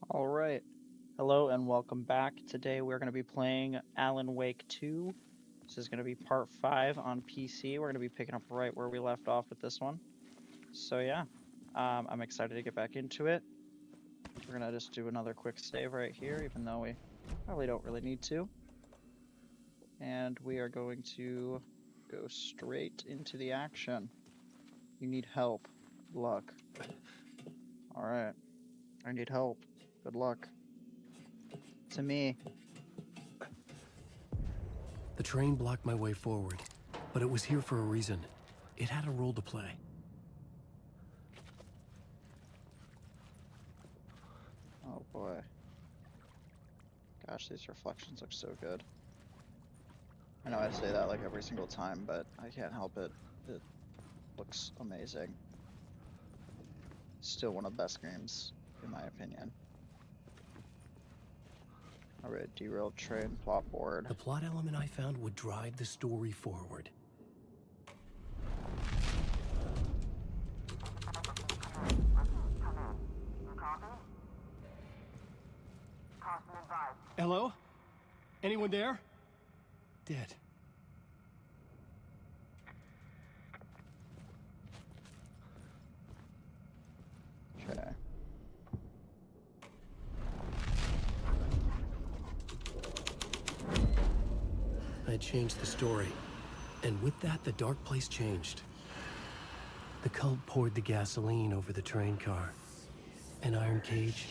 All right. Hello and welcome back. Today we're going to be playing Alan Wake 2. This is going to be part 5 on PC. We're going to be picking up right where we left off with this one. So yeah, I'm excited to get back into it. We're going to just do another quick save right here, even though we probably don't really need to. And we are going to go straight into the action. You need help. Luck. All right. I need help. Good luck. To me. The train blocked my way forward, but it was here for a reason. It had a role to play. Oh boy. Gosh, these reflections look so good. I know I say that like every single time, but I can't help it. It looks amazing. Still one of the best games, in my opinion. Alright, derailed train, plot board. The plot element I found would drive the story forward. Hello? Anyone there? Dead. Okay. I had changed the story, and with that, the dark place changed. The cult poured the gasoline over the train car. An iron cage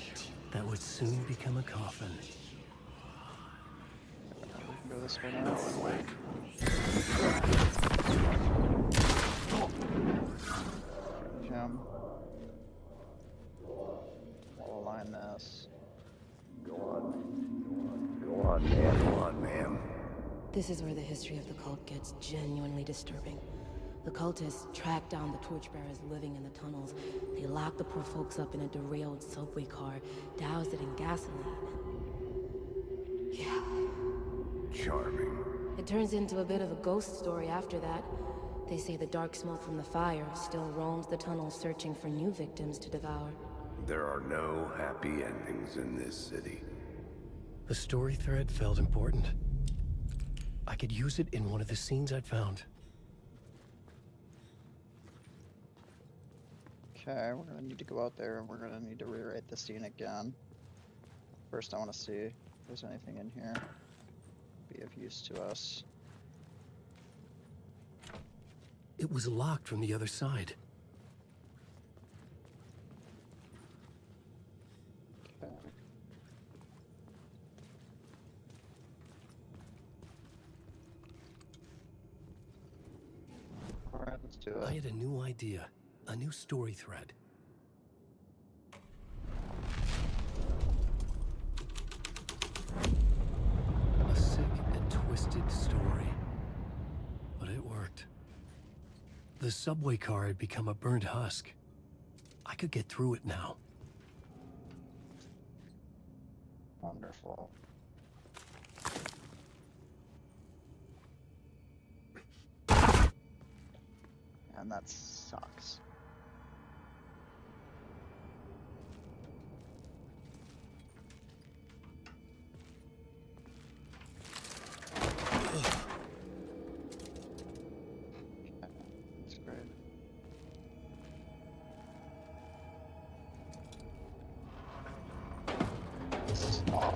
that would soon become a coffin. We can go this way now. Jump. We'll align this. Go on, man. Go on, ma'am. This is where the history of the cult gets genuinely disturbing. The cultists track down the torchbearers living in the tunnels. They lock the poor folks up in a derailed subway car, douse it in gasoline. Yeah. Charming. It turns into a bit of a ghost story after that. They say the dark smoke from the fire still roams the tunnels searching for new victims to devour. There are no happy endings in this city. The story thread felt important. I could use it in one of the scenes I'd found. Okay, we're gonna need to go out there and we're gonna need to rewrite the scene again. First, I want to see if there's anything in here be of use to us. It was locked from the other side. Okay. Alright, let's do I it. had a new idea, a new story thread. A sick and twisted story. But it worked. The subway car had become a burnt husk. I could get through it now. Wonderful. And that sucks. Okay, that's great.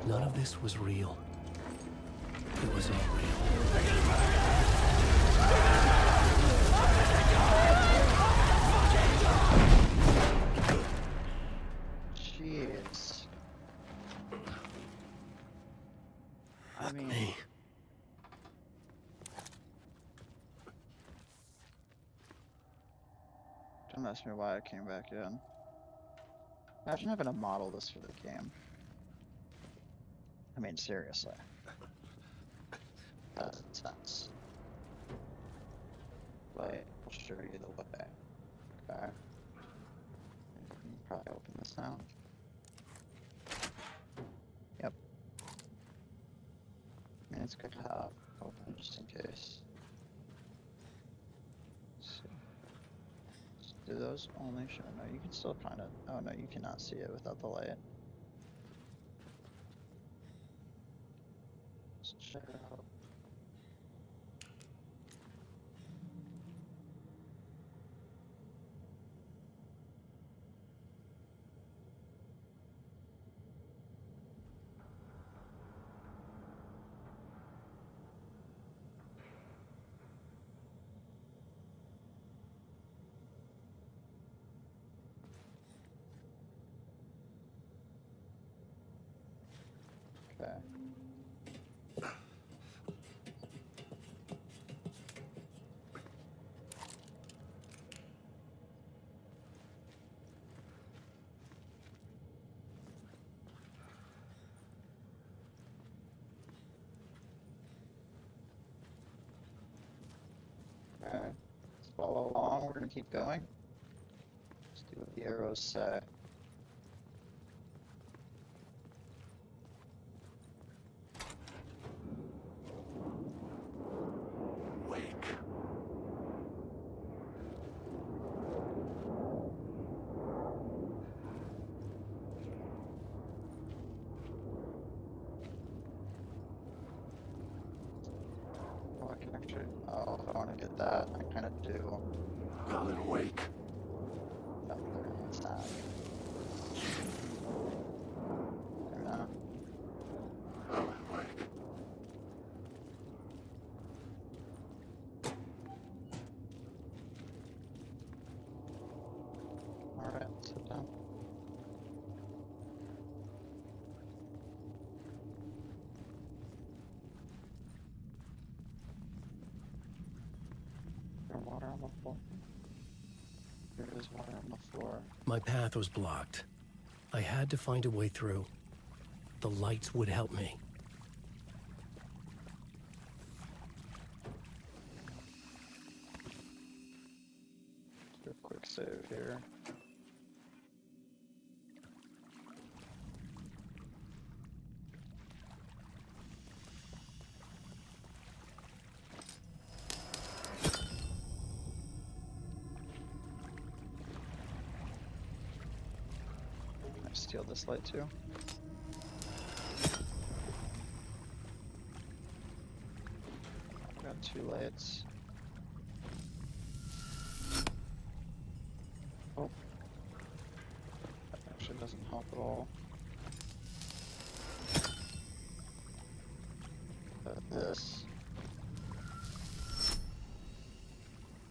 None of this was real. It was all real. Jeez. I Fuck mean, me. don't ask me why I came back in. Imagine having to model this for the game. I mean, seriously. That's intense. Wait, I'll show you the way. Okay. You can probably open this now. Yep. I mean, it's good to have open just in case. Let's see. Do those only show? No, you can still kind of. Oh no, you cannot see it without the light. Check it out. Okay. Okay. Let's follow along. We're gonna keep going. Let's do what the arrows say. Wake. Oh, I can actually. Oh, if I want to get that, I kind of do. Alan, wake. Oh, there it's not. There now. Alan, wake. Alright, sit down. There's water on the floor. There is water on the floor. My path was blocked. I had to find a way through. The lights would help me. Do a quick save here. I steal this light too. Got 2 lights. Oh. That actually doesn't help at all. This.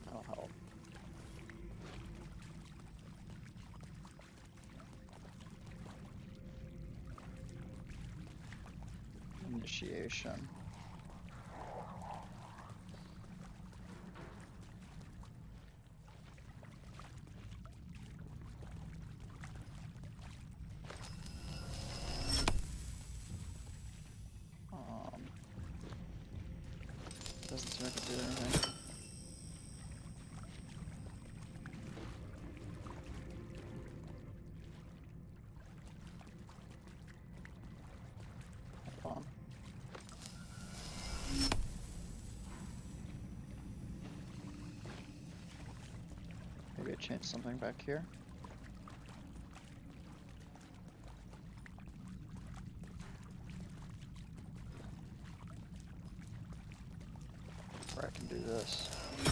That'll help. Initiation. Doesn't seem like it did anything. Hold on. Maybe I changed something back here. Or I can do this. I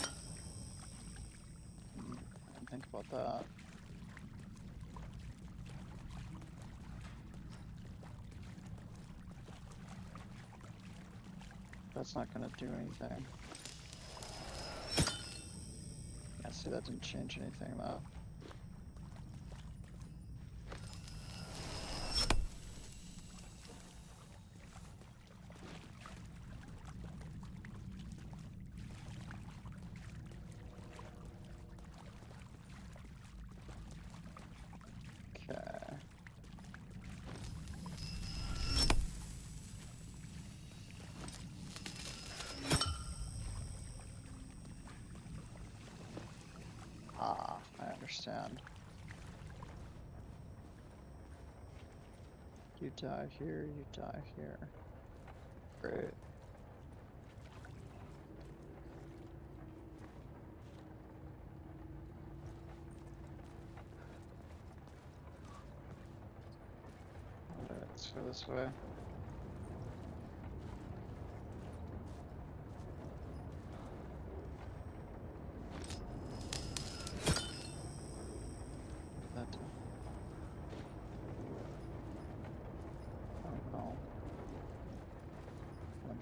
didn't think about that. That's not gonna do anything. Yeah, see, that didn't change anything though. Okay. Ah, I understand. You die here, you die here. Great. Alright, let's go this way.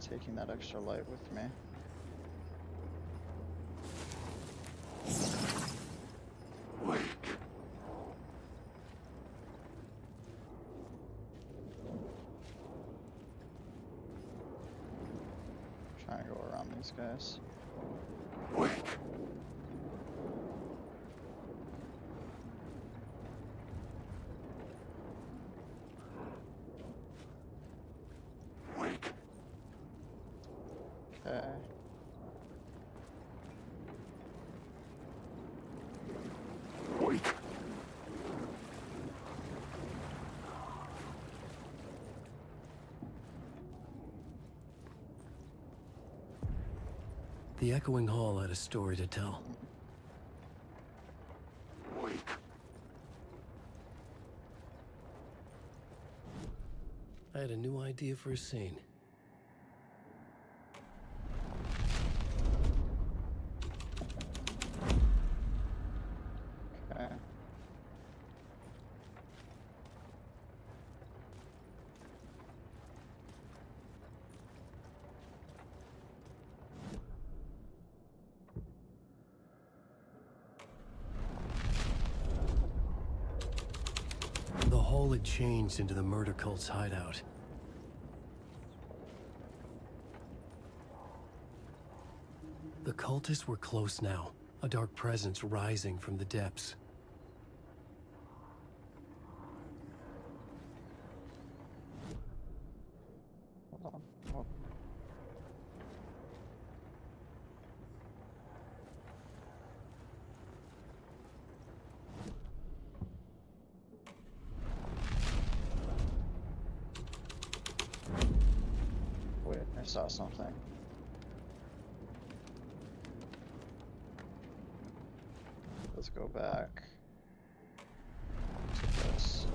taking that extra light with me. Wake. Trying to go around these guys. Wake. Wake. Okay. Wake. The echoing hall had a story to tell. Wake. I had a new idea for a scene. Okay. The hall had changed into the murder cult's hideout. The cultists were close now, a dark presence rising from the depths. Hold on. Oh. Wait, I saw something. Let's go back to this.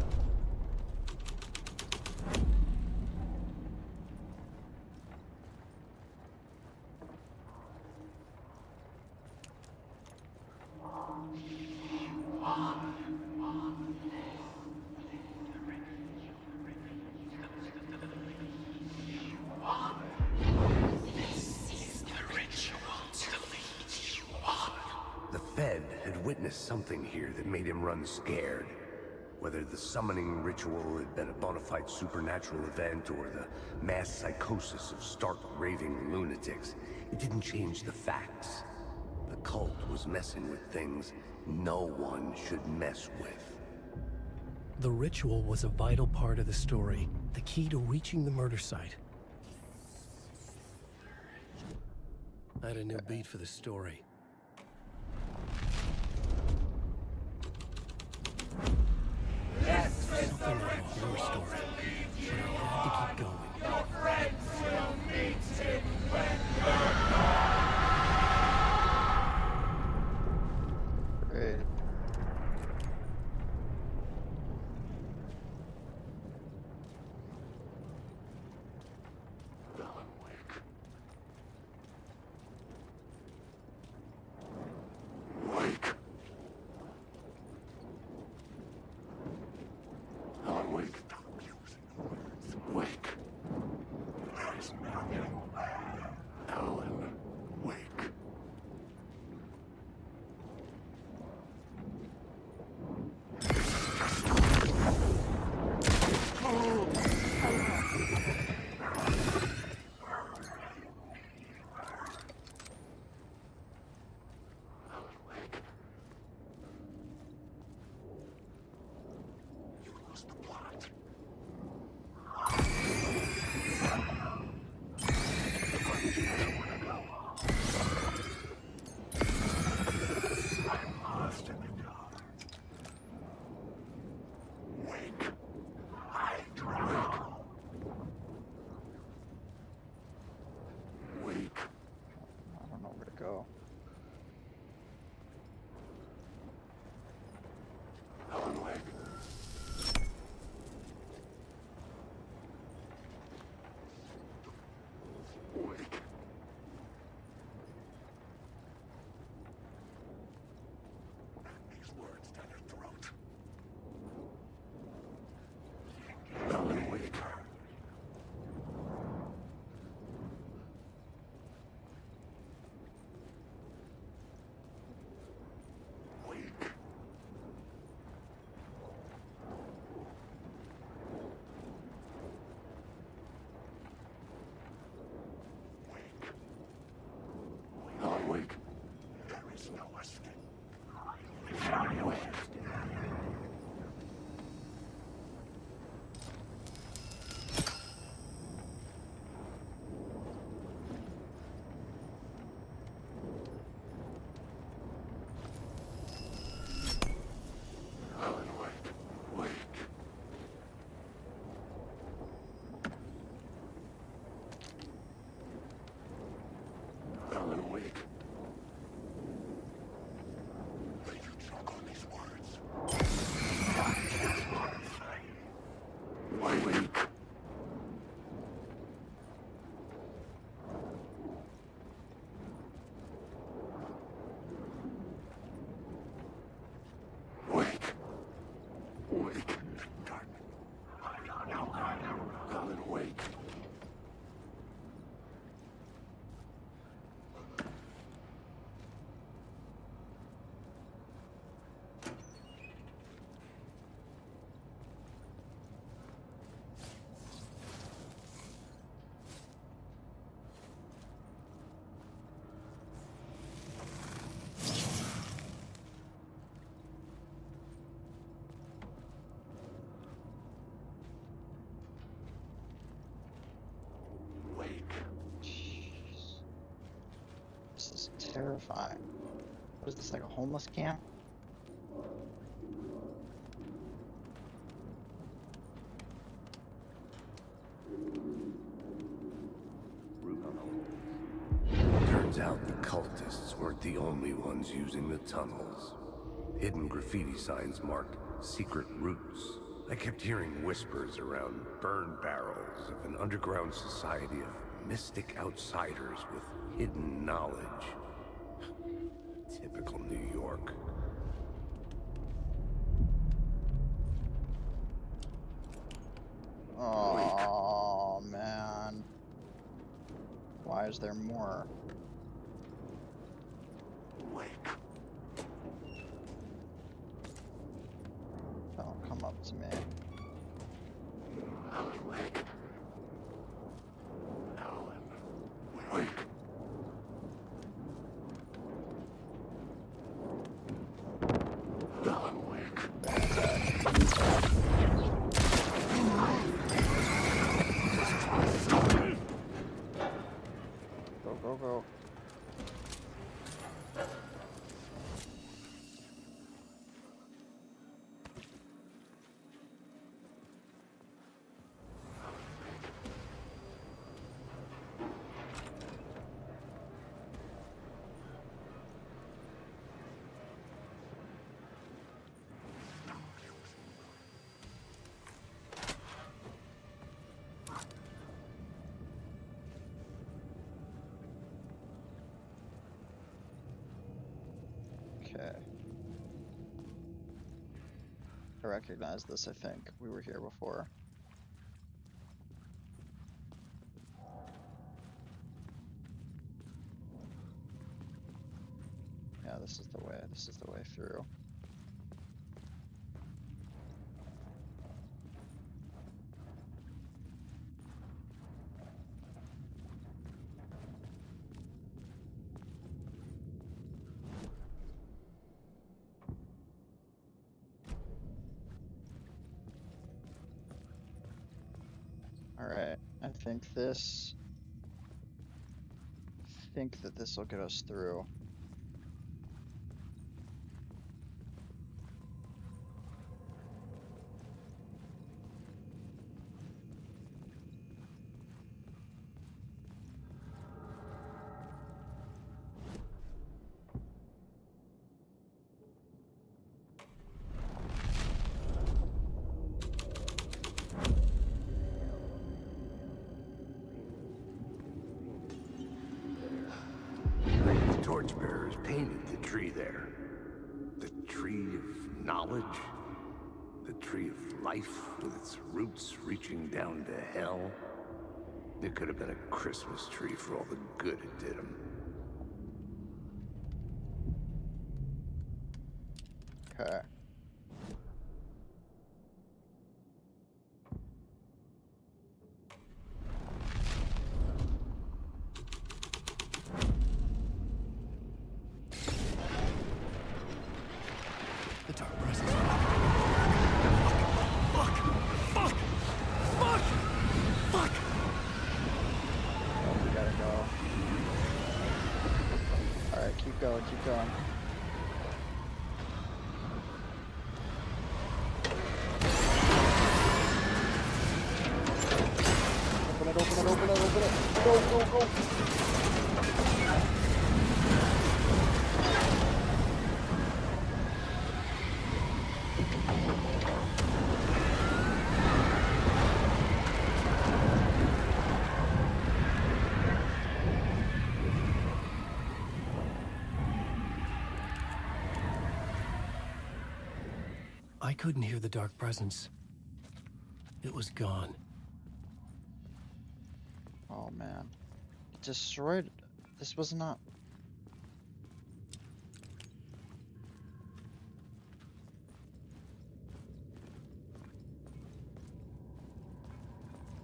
The Fed had witnessed something here that made him run scared. Whether the summoning ritual had been a bona fide supernatural event or the mass psychosis of stark raving lunatics, it didn't change the facts. The cult was messing with things no one should mess with. The ritual was a vital part of the story, the key to reaching the murder site. I had a new beat for the story. Something like a horror story, but I had to keep going. Great. terrifying. What is this, like a homeless camp? Turns out the cultists weren't the only ones using the tunnels. Hidden graffiti signs marked secret routes. I kept hearing whispers around burn barrels of an underground society of mystic outsiders with hidden knowledge. Typical New York. Oh, man. Why is there more? Don't come up to me. Go, go, go. Okay. I recognize this, I think. We were here before. Yeah, this is the way. This is the way through. Alright, I think that this will get us through. The torchbearers painted the tree there. The tree of knowledge. The tree of life with its roots reaching down to hell. It could have been a Christmas tree for all the good it did him. Okay. The dark presence. Fuck! Fuck! Fuck! Fuck! Oh, we gotta go. Alright, keep going, keep going. Open it, open it, open it, open it. Go, go, go. I couldn't hear the dark presence. It was gone. Oh man. It destroyed. This was not.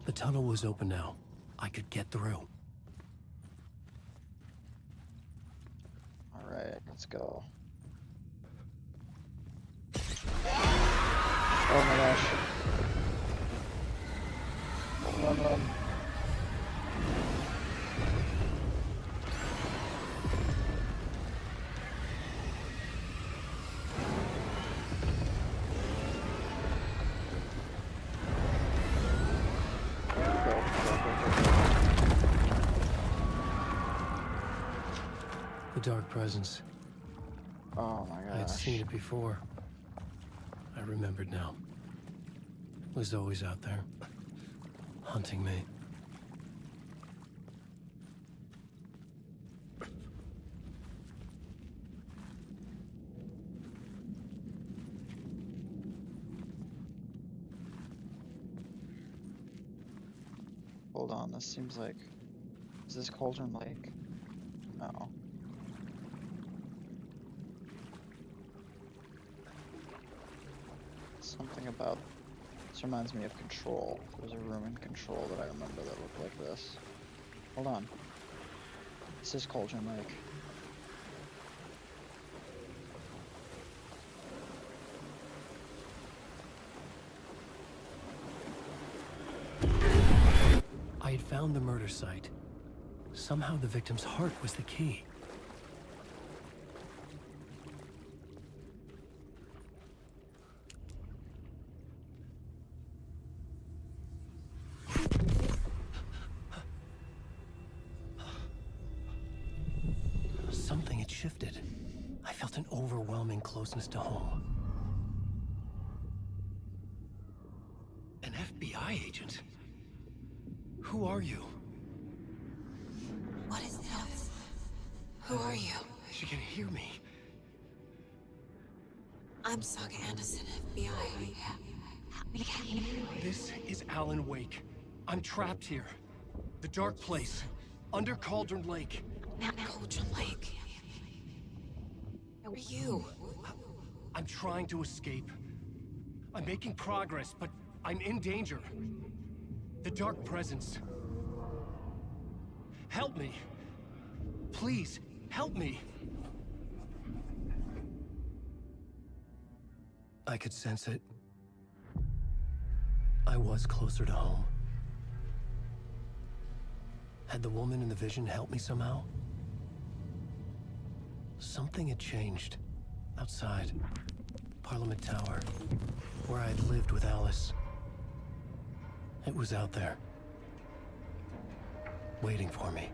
The tunnel was open now. I could get through. Alright, let's go. Oh my gosh. Run, run. The Dark Presence. Oh my I had gosh. seen it before. I remembered now. It was always out there, hunting me. Hold on, this seems like... Is this Cauldron Lake? No. Something about... This reminds me of Control. There's a room in Control that I remember that looked like this. Hold on. This is Cauldron Lake. I had found the murder site. Somehow the victim's heart was the key. Something had shifted. I felt an overwhelming closeness to home. An FBI agent? Who are you? What is this? Who are you? She can hear me. I'm Saga Anderson, FBI. This is Alan Wake. I'm trapped here. The dark place. Under Cauldron Lake. Cauldron Lake. Who are you? I'm trying to escape. I'm making progress, but I'm in danger. The Dark Presence. Help me. Please, help me. I could sense it. I was closer to home. Had the woman in the vision helped me somehow? Something had changed. Outside. Parliament Tower. Where I had lived with Alice. It was out there. Waiting for me.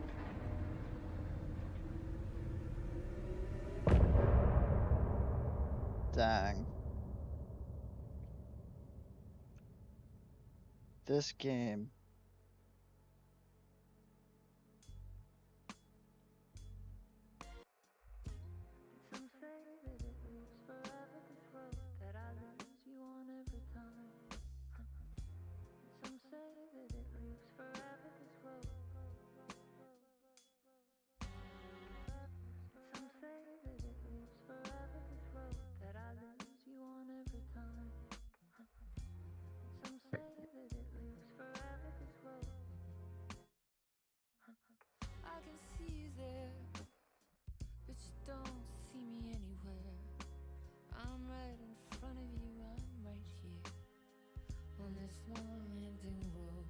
Dang. This game. Some say that it lives forever, this road that I lose you on every time. Some say that it lives forever, this road. Some say that it lives forever, this road that I lose you on every time. Some say that it lives forever, this road. I can see you there, but you don't see me anywhere. I'm right in front of you, I'm right here on this winding road.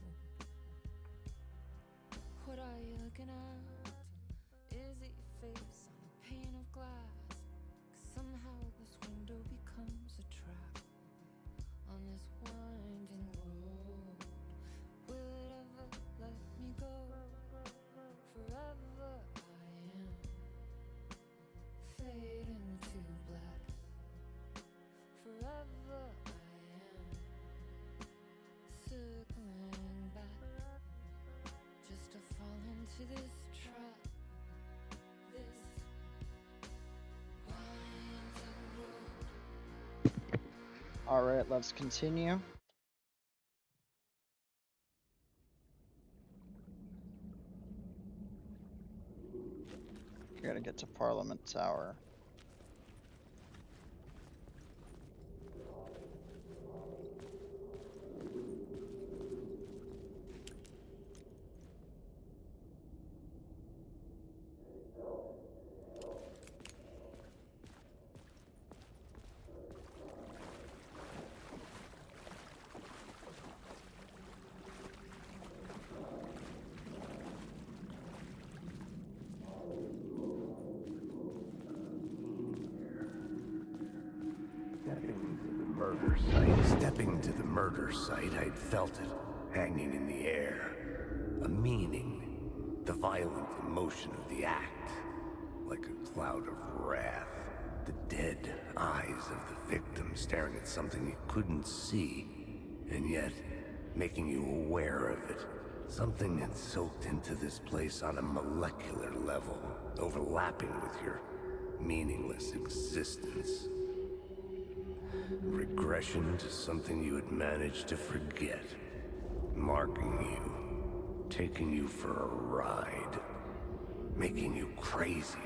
What are you looking at? Is it your face on a pane of glass? 'Cause somehow this window becomes a trap on this winding road. Will it ever let me go? Forever I am fading to black. Forever I am circling back, just to fall into this trap. This winding road. Alright, let's continue. We gotta get to Parliament Tower. Stepping to the murder site, I'd felt it, hanging in the air. A meaning, the violent emotion of the act. like a cloud of wrath. The dead eyes of the victim staring at something you couldn't see, and yet making you aware of it. Something had soaked into this place on a molecular level, overlapping with your meaningless existence. Regression to something you had managed to forget. Marking you, taking you for a ride, making you crazier.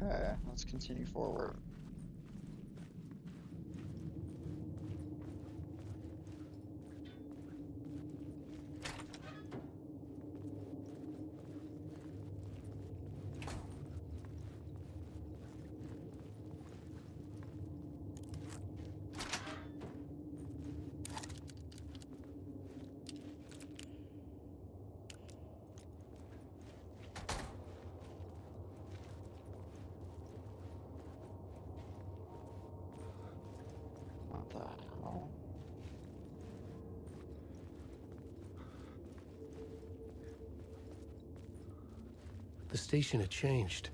Okay, let's continue forward. What the hell? The station had changed.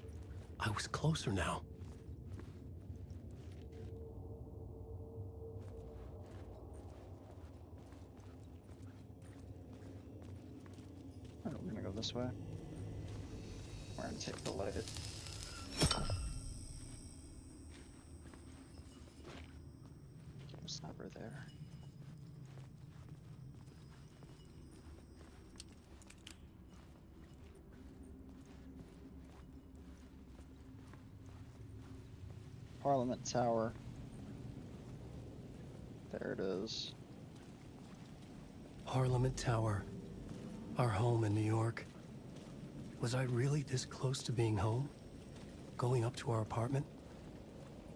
I was closer now. Alright, we're gonna go this way. We're gonna take the light. It was never there. Parliament Tower. There it is. Parliament Tower. Our home in New York. Was I really this close to being home? Going up to our apartment?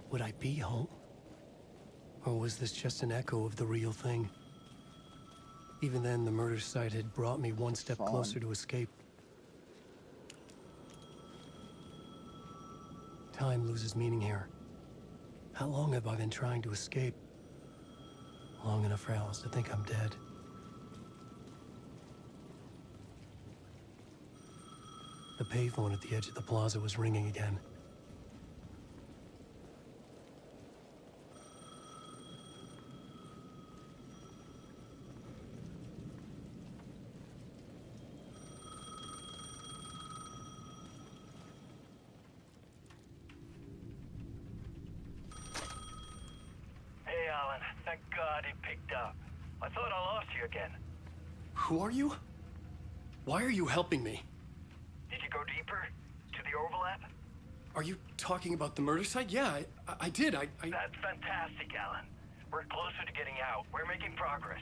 Would I be home? Or was this just an echo of the real thing? Even then, the murder site had brought me one step Fine. closer to escape. Time loses meaning here. How long have I been trying to escape? Long enough for Alice to think I'm dead. The payphone at the edge of the plaza was ringing again. Hey, Alan. Thank God he picked up. I thought I lost you again. Who are you? Why are you helping me? Did you go deeper? To the overlap? Are you talking about the murder site? Yeah, I did. That's fantastic, Alan. We're closer to getting out. We're making progress.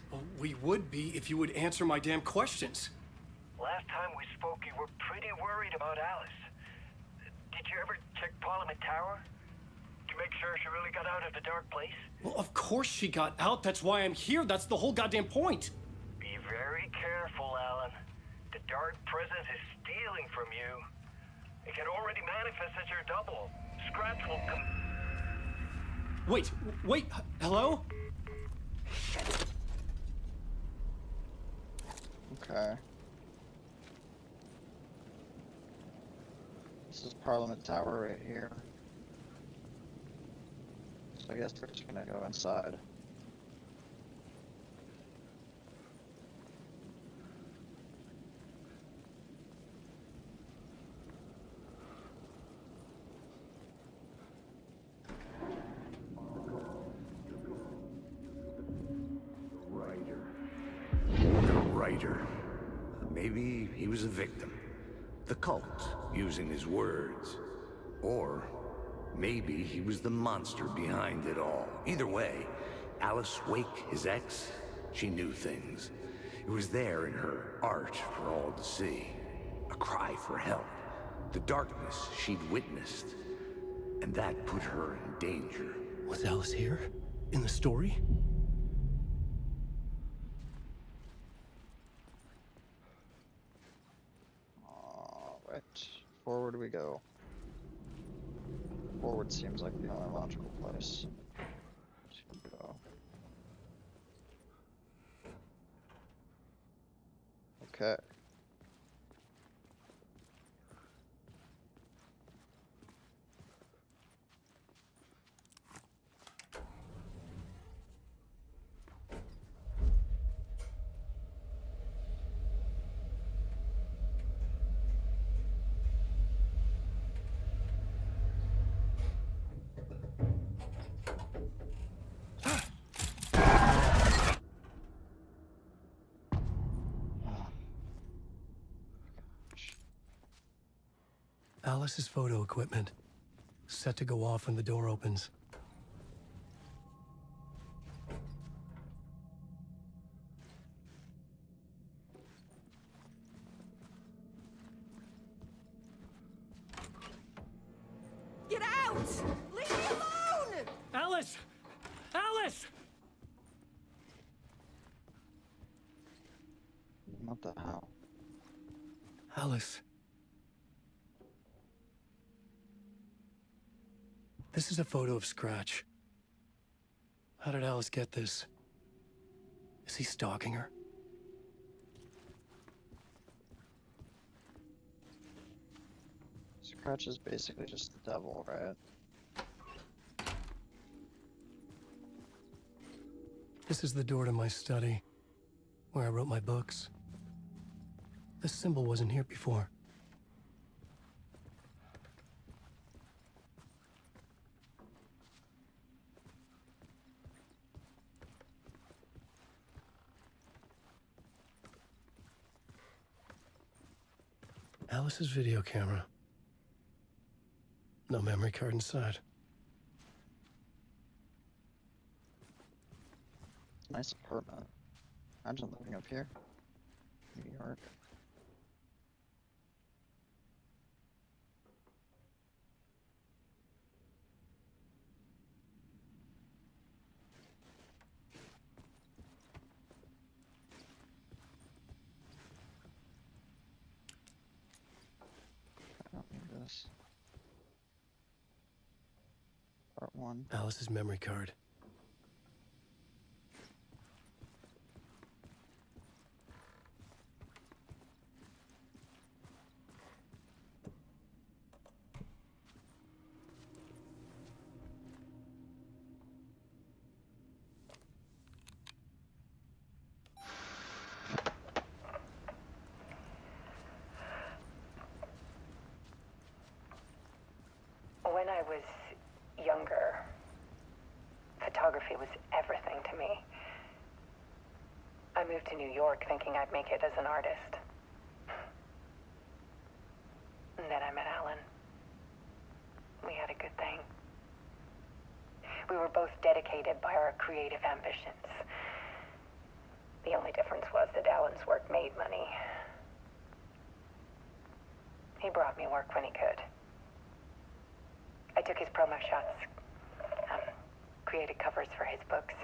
Well, we would be if you would answer my damn questions. Last time we spoke, you were pretty worried about Alice. Did you ever check Parliament Tower? To make sure she really got out of the dark place? Well, of course she got out. That's why I'm here. That's the whole goddamn point. Be very careful, Alan. The dark presence is stealing from you. It can already manifest as your double. Scratch will come. Wait, hello? Okay. This is Parliament Tower right here. So I guess we're just gonna go inside. Maybe he was a victim. The cult, using his words. Or maybe he was the monster behind it all. Either way, Alice Wake, his ex, she knew things. It was there in her art for all to see. A cry for help. The darkness she'd witnessed. And that put her in danger. Was Alice here? In the story? Alright, forward we go. Forward seems like the only logical place to go. Okay. Alice's photo equipment, set to go off when the door opens. Get out! Leave me alone! Alice! Alice! What the hell? Alice. This is a photo of Scratch. How did Alice get this? Is he stalking her? Scratch is basically just the devil, right? This is the door to my study, where I wrote my books. This symbol wasn't here before. Alice's video camera. No memory card inside. Nice apartment. Imagine living up here. New York. I don't need this. Part 1. Alice's memory card. When I was younger, photography was everything to me. I moved to New York thinking I'd make it as an artist. And then I met Alan. We had a good thing. We were both dedicated by our creative ambitions. The only difference was that Alan's work made money. He brought me work when he could. I took his promo shots, created covers for his books.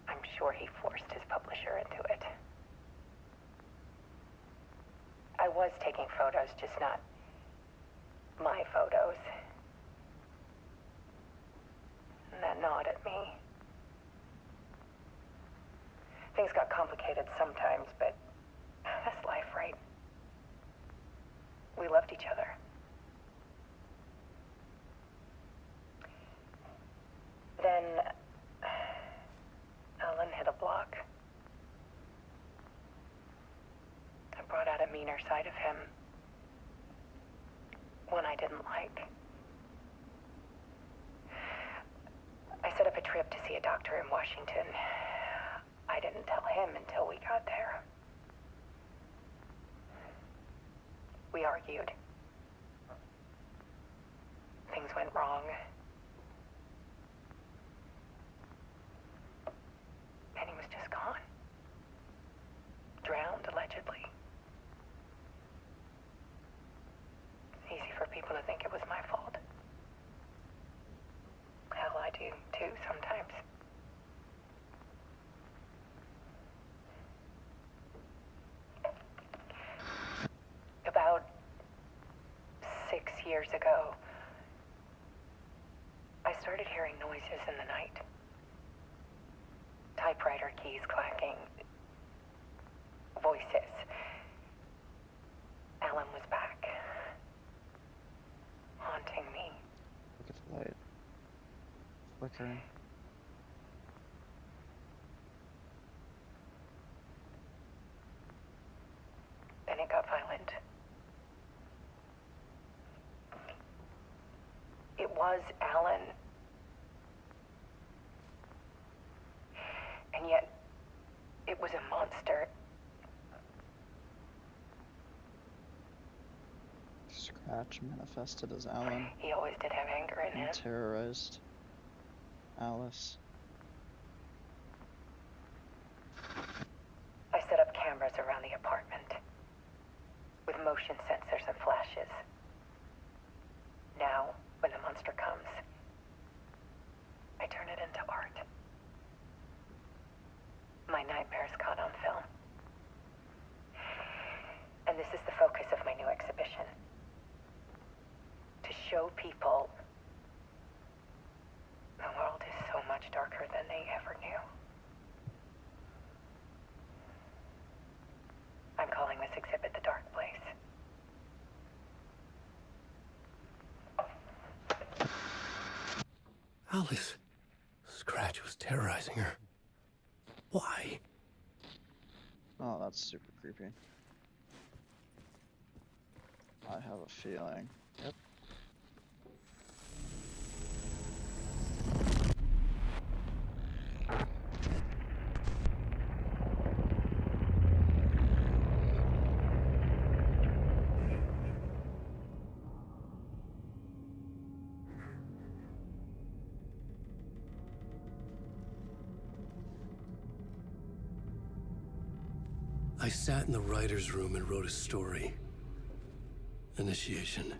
I'm sure he forced his publisher into it. I was taking photos, just not my photos. And that gnawed at me. Things got complicated sometimes, but that's life, right? We loved each other. Then Alan hit a block. I brought out a meaner side of him. One I didn't like. I set up a trip to see a doctor in Washington. I didn't tell him until we got there. We argued. Things went wrong. And he was just gone. Drowned, allegedly. It's easy for people to think it was my fault. Hell, I do too sometimes. About 6 years ago, I started hearing noises in the night. Typewriter keys clacking. Voices. Alan was back. Haunting me. Look at the light. Flickering. Then it got violent. It was Alan. And yet, it was a monster. Scratch manifested as Alan He always did have anger in him. and terrorized Alice. I set up cameras around the apartment with motion sensors and flashes. Now, when the monster comes, I turn it into art. My nightmares caught on film. And this is the focus of my new exhibition. To show people the world is so much darker than they ever knew. I'm calling this exhibit The Dark Place. Alice. Scratch was terrorizing her. Why? Oh, that's super creepy. I have a feeling. Yep. I sat in the writer's room and wrote a story. Initiation.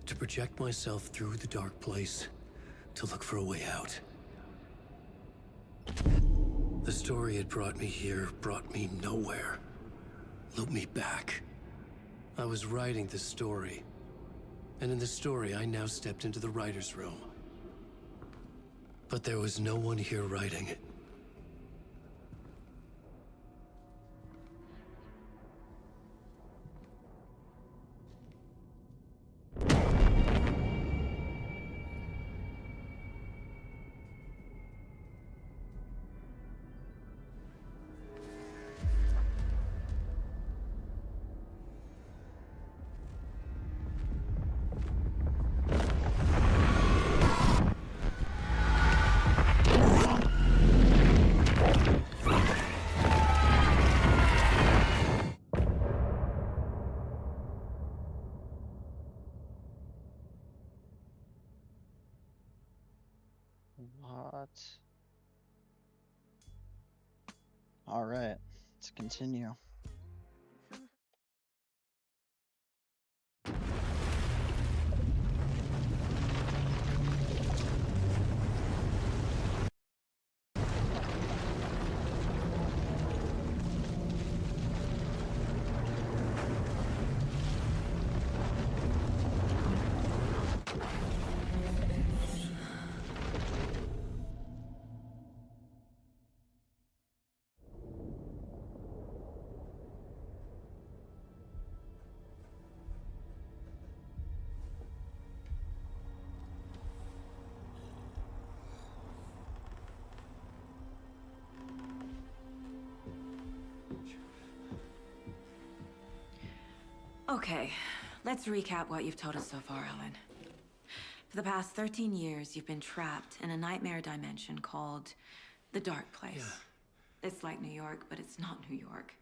To project myself through the dark place, to look for a way out. The story had brought me here, brought me nowhere. Looped me back. I was writing the story. And in the story, I now stepped into the writer's room. But there was no one here writing it. What? All right, let's continue. Okay, let's recap what you've told us so far, Ellen. For the past 13 years, you've been trapped in a nightmare dimension called the Dark Place. Yeah. It's like New York, but it's not New York.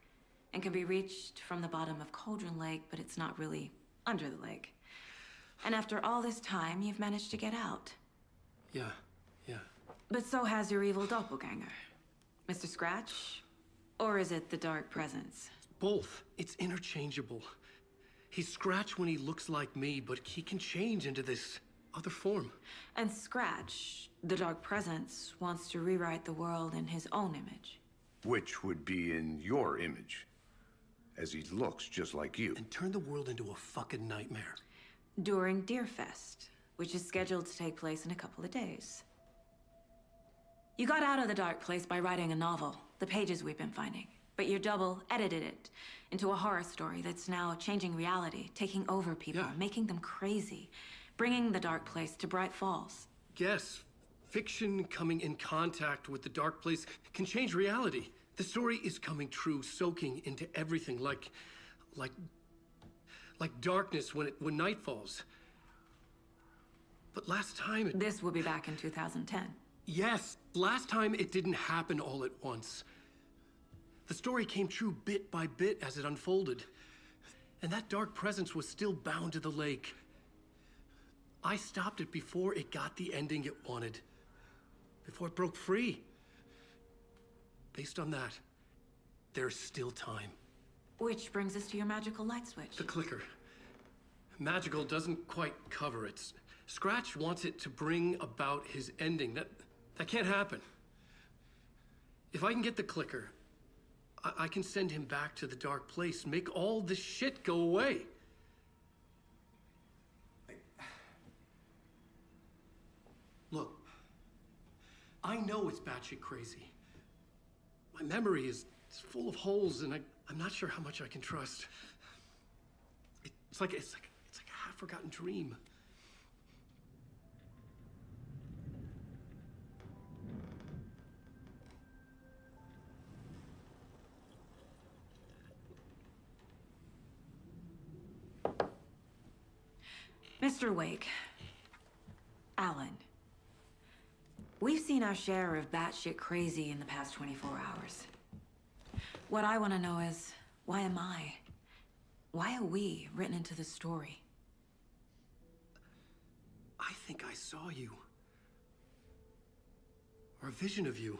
And can be reached from the bottom of Cauldron Lake, but it's not really under the lake. And after all this time, you've managed to get out. Yeah. But so has your evil doppelganger. Mr. Scratch? Or is it the Dark Presence? Both. It's interchangeable. He's Scratch when he looks like me, but he can change into this other form. And Scratch, the Dark Presence, wants to rewrite the world in his own image. Which would be in your image, as he looks just like you. And turn the world into a fucking nightmare. During Deerfest, which is scheduled to take place in a couple of days. You got out of the Dark Place by writing a novel, the pages we've been finding. But your double edited it into a horror story that's now changing reality, taking over people, making them crazy, bringing the Dark Place to Bright Falls. Yes, fiction coming in contact with the Dark Place can change reality. The story is coming true, soaking into everything, like darkness when night falls. But last time This will be back in 2010. Yes, last time it didn't happen all at once. The story came true bit by bit as it unfolded. And that dark presence was still bound to the lake. I stopped it before it got the ending it wanted. Before it broke free. Based on that, there's still time. Which brings us to your magical light switch. The clicker. Magical doesn't quite cover it. Scratch wants it to bring about his ending. That can't happen. If I can get the clicker, I can send him back to the dark place, make all this shit go away. Look, I know it's batshit crazy. My memory is full of holes, and I'm not sure how much I can trust. It's like a half-forgotten dream. Mr. Wake. Alan. We've seen our share of batshit crazy in the past 24 hours. What I want to know is, why am I? Why are we written into the story? I think I saw you. Or a vision of you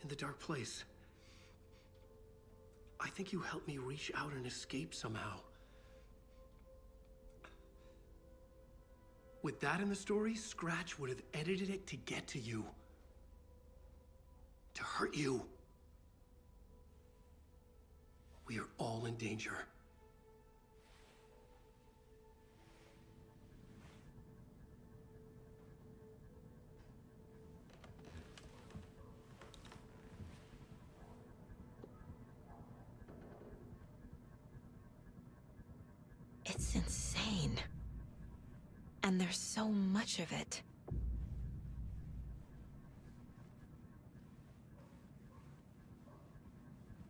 in the dark place. I think you helped me reach out and escape somehow. With that in the story, Scratch would have edited it to get to you. To hurt you. We are all in danger. It's insane. And there's so much of it.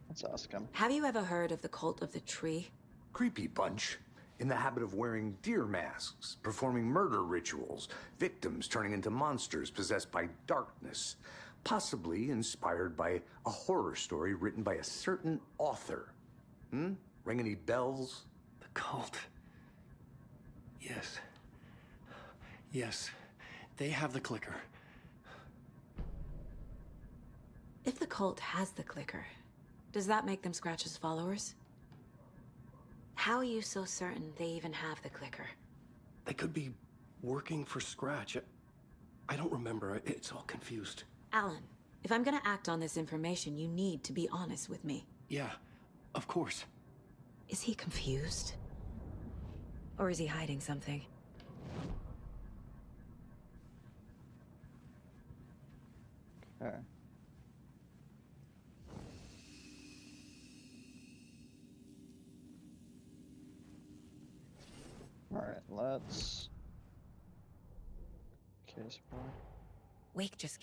Let's ask him. Have you ever heard of the Cult of the Tree? Creepy bunch. In the habit of wearing deer masks, performing murder rituals, victims turning into monsters possessed by darkness. Possibly inspired by a horror story written by a certain author. Ring any bells? The cult. Yes. Yes. They have the clicker. If the cult has the clicker, does that make them Scratch's followers? How are you so certain they even have the clicker? They could be working for Scratch. I don't remember. It's all confused. Alan, if I'm gonna act on this information, you need to be honest with me. Yeah, of course. Is he confused? Or is he hiding something? Okay. Alright, let's... Case board. Wake just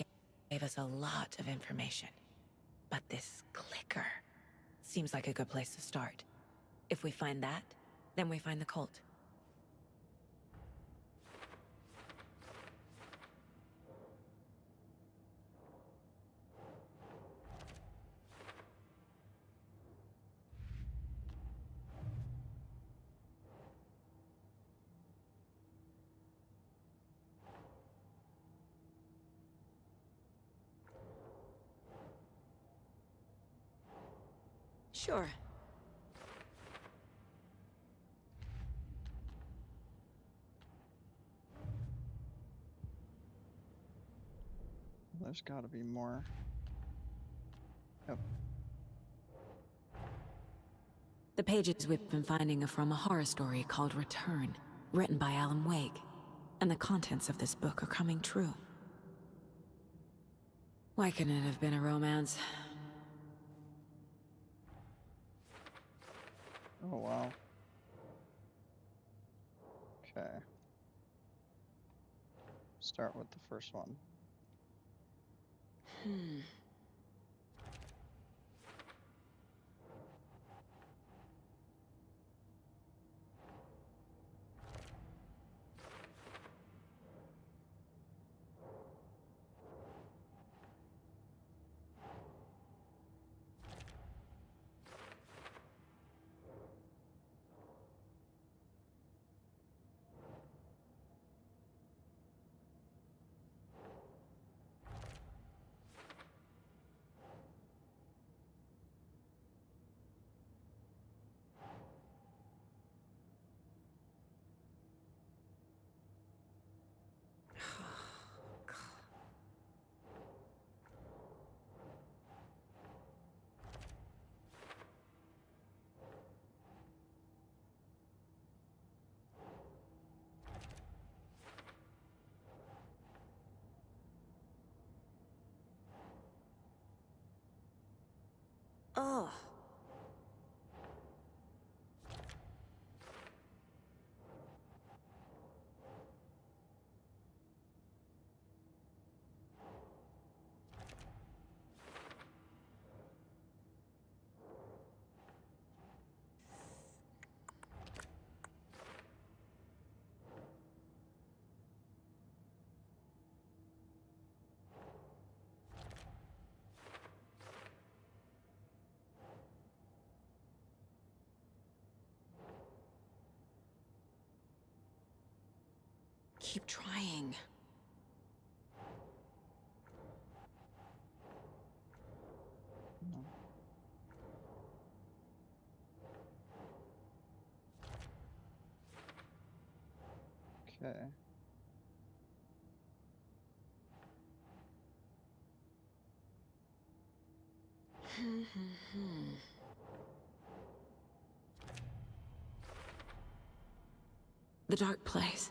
gave us a lot of information. But this clicker seems like a good place to start. If we find that, then we find the cult. Sure. There's gotta be more. Yep. The pages we've been finding are from a horror story called Return, written by Alan Wake. And the contents of this book are coming true. Why couldn't it have been a romance? Oh, wow. Okay. Start with the first one. Keep trying. No. Okay. The Dark Place.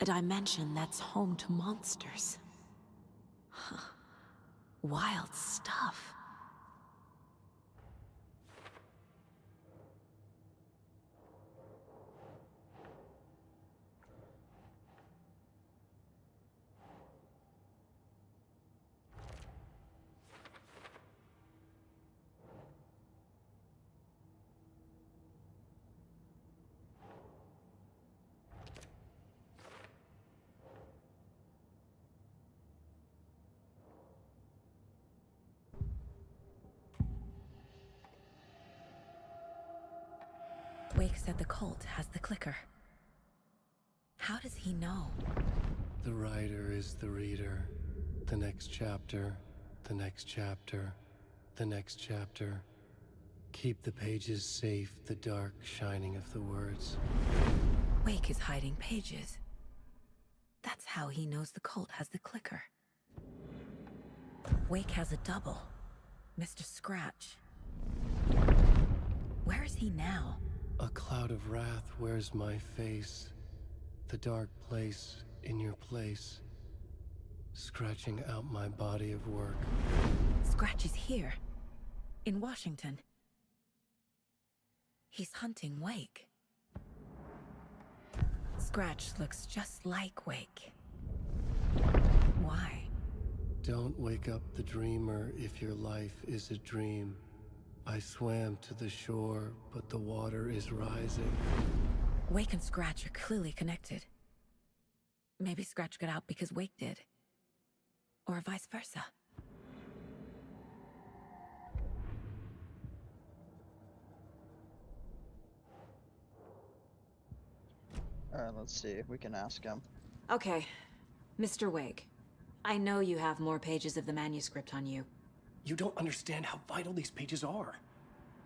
A dimension that's home to monsters. Huh. Wild stuff. Wake said the cult has the clicker. How does he know? The writer is the reader. The next chapter, the next chapter, the next chapter. Keep the pages safe, the dark shining of the words. Wake is hiding pages. That's how he knows the cult has the clicker. Wake has a double. Mr. Scratch. Where is he now? A cloud of wrath wears my face. The dark place in your place. Scratching out my body of work. Scratch is here. In Washington. He's hunting Wake. Scratch looks just like Wake. Why? Don't wake up the dreamer if your life is a dream. I swam to the shore, but the water is rising. Wake and Scratch are clearly connected. Maybe Scratch got out because Wake did. Or vice versa. Alright, let's see if we can ask him. Okay. Mr. Wake, I know you have more pages of the manuscript on you. You don't understand how vital these pages are.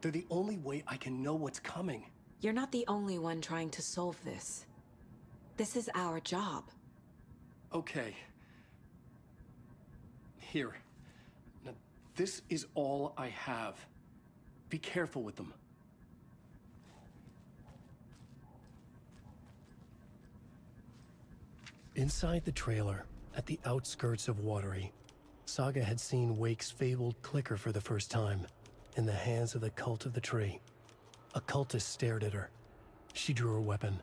They're the only way I can know what's coming. You're not the only one trying to solve this. This is our job. Okay. Here. Now, this is all I have. Be careful with them. Inside the trailer, at the outskirts of Watery, Saga had seen Wake's fabled clicker for the first time, in the hands of the Cult of the Tree. A cultist stared at her. She drew her weapon.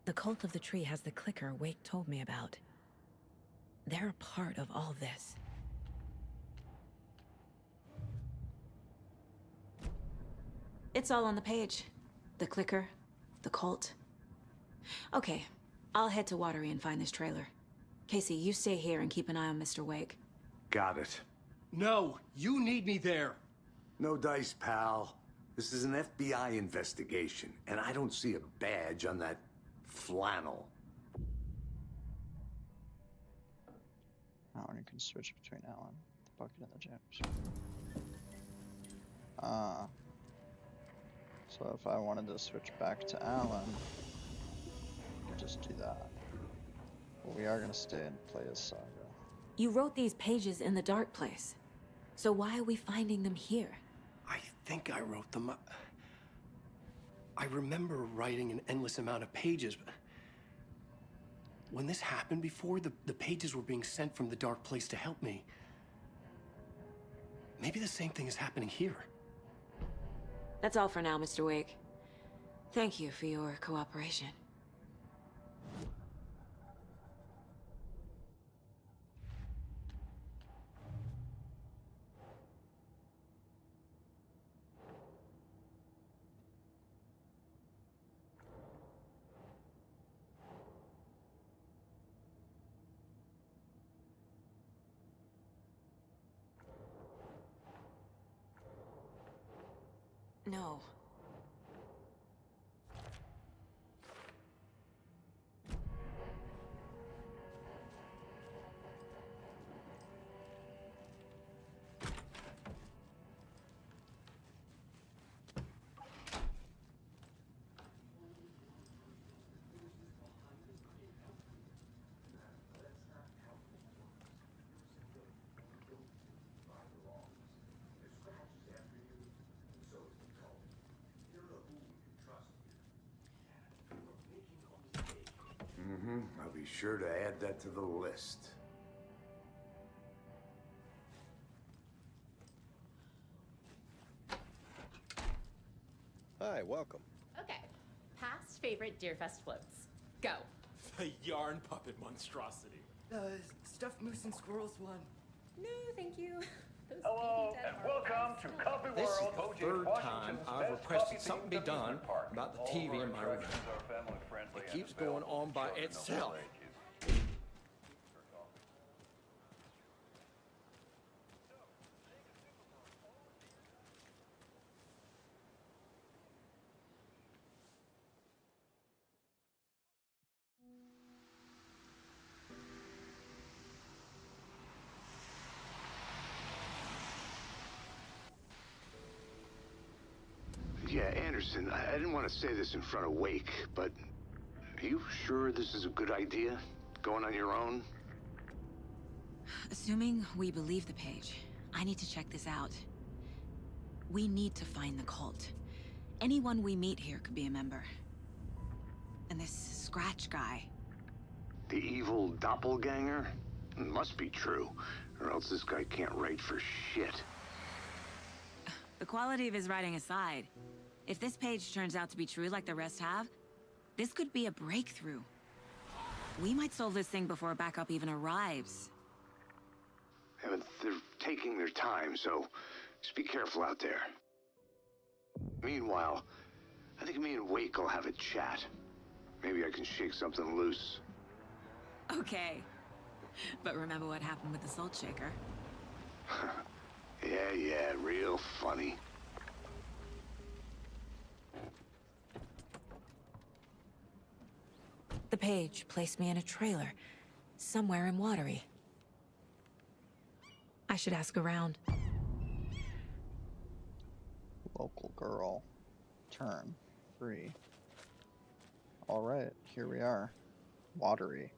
The Cult of the Tree has the clicker Wake told me about. They're a part of all this. It's all on the page. The clicker, the cult. Okay, I'll head to Watery and find this trailer. Casey, you stay here and keep an eye on Mr. Wake. Got it. No, you need me there. No dice, pal. This is an FBI investigation, and I don't see a badge on that flannel. Oh, and you can switch between Alan, the bucket, and the jams. So if I wanted to switch back to Alan, I could just do that. But we are going to stay and play as Saga. You wrote these pages in the Dark Place. So why are we finding them here? I think I wrote them. I remember writing an endless amount of pages, but when this happened before, the pages were being sent from the Dark Place to help me. Maybe the same thing is happening here. That's all for now, Mr. Wake. Thank you for your cooperation. No. I'll be sure to add that to the list. Hi, welcome. Okay. Past favorite Deerfest floats. Go. The yarn puppet monstrosity. Stuffed moose and squirrels one. No, thank you. Those Hello, baby dead and are welcome to so Coffee This is World, the OJ third time Washington's I've best requested coffee something be themed done amusement park. about the All TV of our in my room. attractions are family-friendly It and keeps available going on to by children of all itself. ages. Yeah, Anderson, I didn't want to say this in front of Wake, but are you sure this is a good idea? Going on your own? Assuming we believe the page, I need to check this out. We need to find the cult. Anyone we meet here could be a member. And this Scratch guy. The evil doppelganger? It must be true, or else this guy can't write for shit. The quality of his writing aside, if this page turns out to be true like the rest have, this could be a breakthrough. We might solve this thing before a backup even arrives. Yeah, but they're taking their time, so just be careful out there. Meanwhile, I think me and Wake will have a chat. Maybe I can shake something loose. Okay. But remember what happened with the Salt Shaker? Yeah, real funny. The page placed me in a trailer, somewhere in Watery. I should ask around. Local girl. Turn. Free. Alright, here we are. Watery.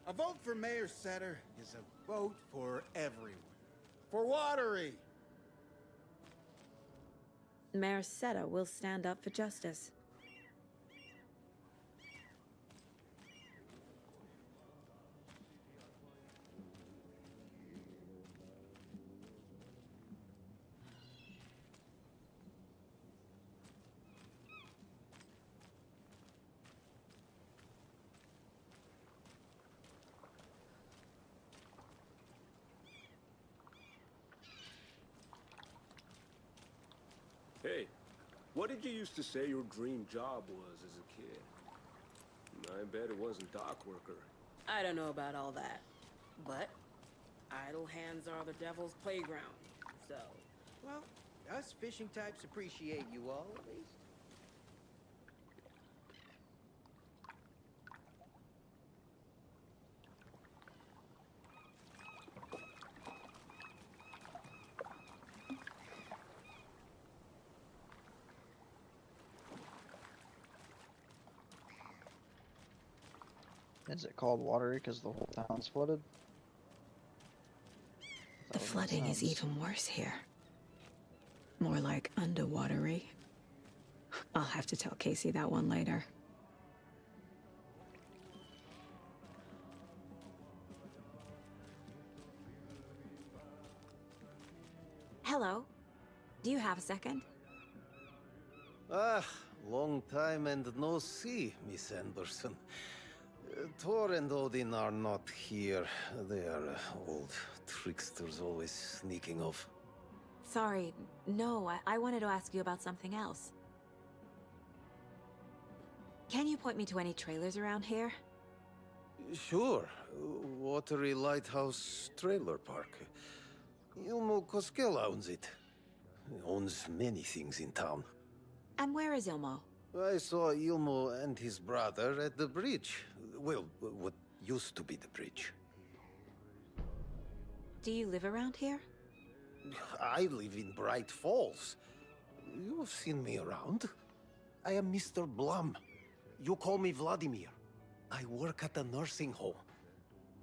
A vote for Mayor Setter is a vote for everyone. For Watery! Mayor Seta will stand up for justice. Hey, what did you used to say your dream job was as a kid? I bet it wasn't dock worker. I don't know about all that, but idle hands are the devil's playground. So, well, us fishing types appreciate you all, at least. Is it called Watery because the whole town's flooded? The flooding is even worse here. More like underwatery. I'll have to tell Casey that one later. Hello. Do you have a second? Ah, long time and no see, Miss Anderson. Thor and Odin are not here. They are old tricksters always sneaking off. Sorry, no, I wanted to ask you about something else. Can you point me to any trailers around here? Sure. Watery Lighthouse Trailer Park. Ilmo Koskela owns it. He owns many things in town. And where is Ilmo? I saw Ilmo and his brother at the bridge. Well, what used to be the bridge. Do you live around here? I live in Bright Falls. You've seen me around. I am Mr. Blum. You call me Vladimir. I work at a nursing home.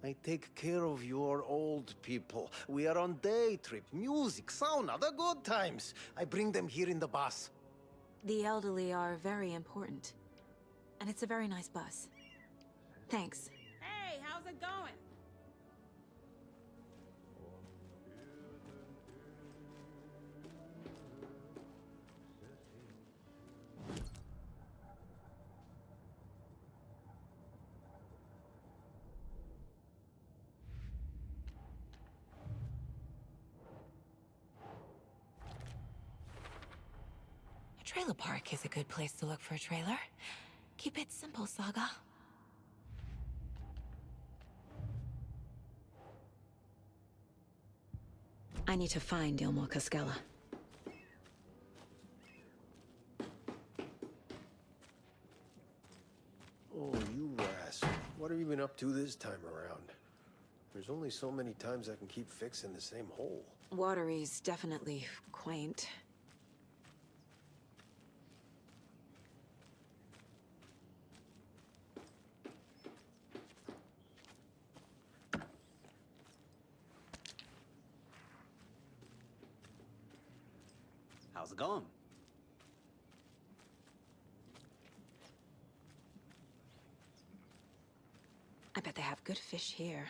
I take care of your old people. We are on day trip, music, sauna, the good times. I bring them here in the bus. The elderly are very important. And it's a very nice bus. Thanks. Hey, how's it going? A trailer park is a good place to look for a trailer. Keep it simple, Saga. I need to find Ilmo Koskela. Oh, you rascal. What have you been up to this time around? There's only so many times I can keep fixing the same hole. Watery's definitely quaint. How's it going? I bet they have good fish here.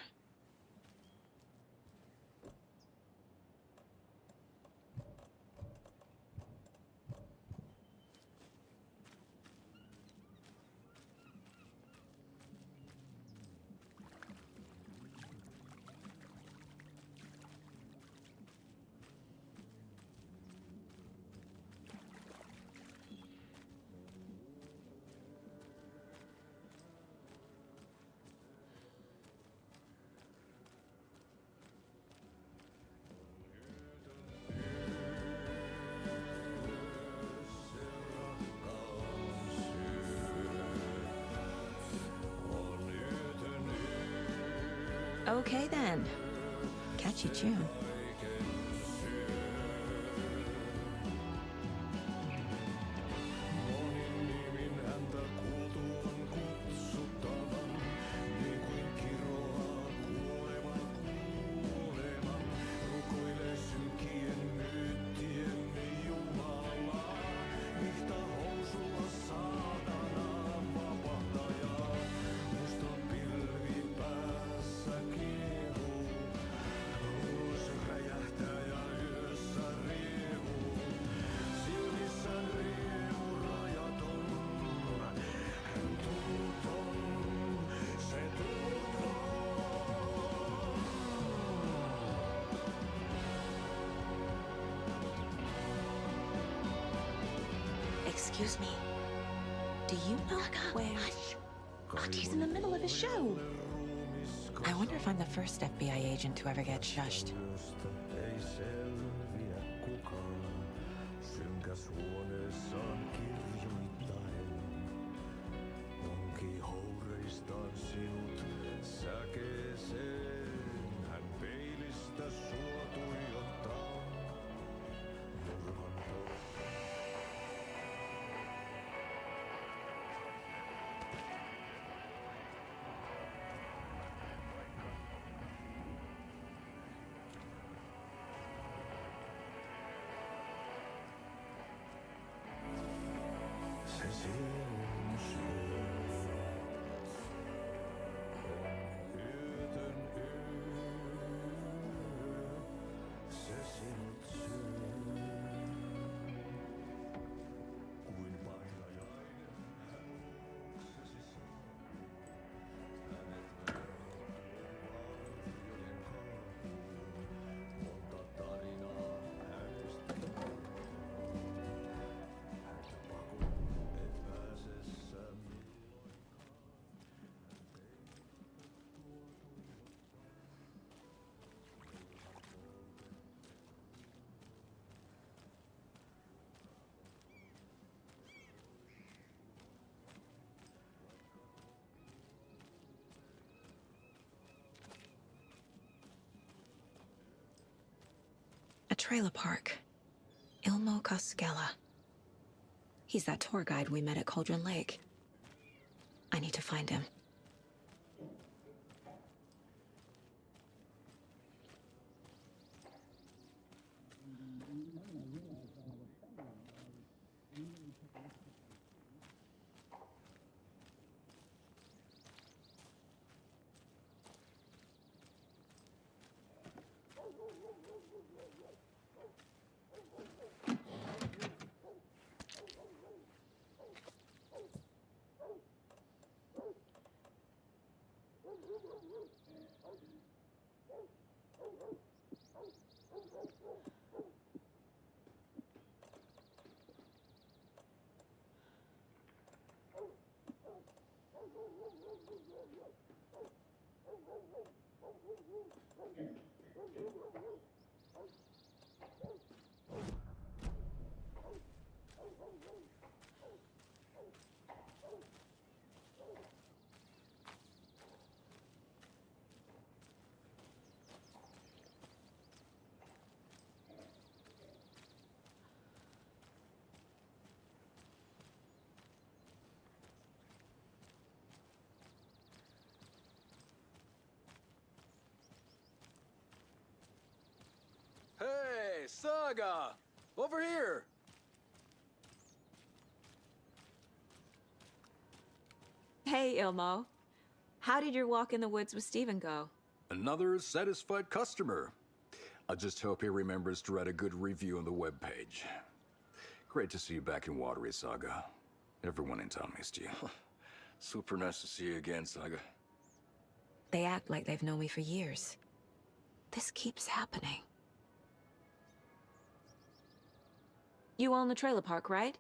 Okay then. Catchy tune. Excuse me. Do you know where... Hush! Artie's in the middle of his show. I wonder if I'm the first FBI agent to ever get shushed. trailer park. Ilmo Koskela. He's that tour guide we met at Cauldron Lake. I need to find him. Hey, Saga! Over here! Hey, Ilmo. How did your walk in the woods with Steven go? Another satisfied customer. I just hope he remembers to write a good review on the webpage. Great to see you back in Watery, Saga. Everyone in town missed you. Super nice to see you again, Saga. They act like they've known me for years. This keeps happening. You own the trailer park, right?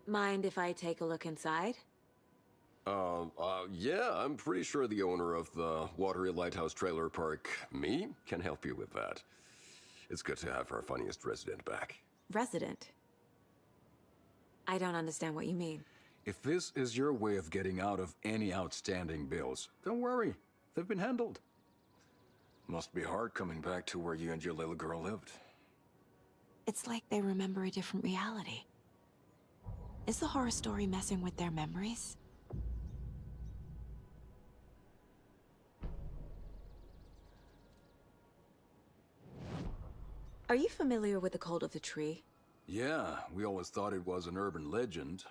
Mind if I take a look inside? Yeah, I'm pretty sure the owner of the Watery Lighthouse Trailer Park, me, can help you with that. It's good to have our funniest resident back. Resident? I don't understand what you mean. If this is your way of getting out of any outstanding bills, don't worry. They've been handled. Must be hard coming back to where you and your little girl lived. It's like they remember a different reality. Is the horror story messing with their memories? Are you familiar with the Cult of the Tree? Yeah, we always thought it was an urban legend.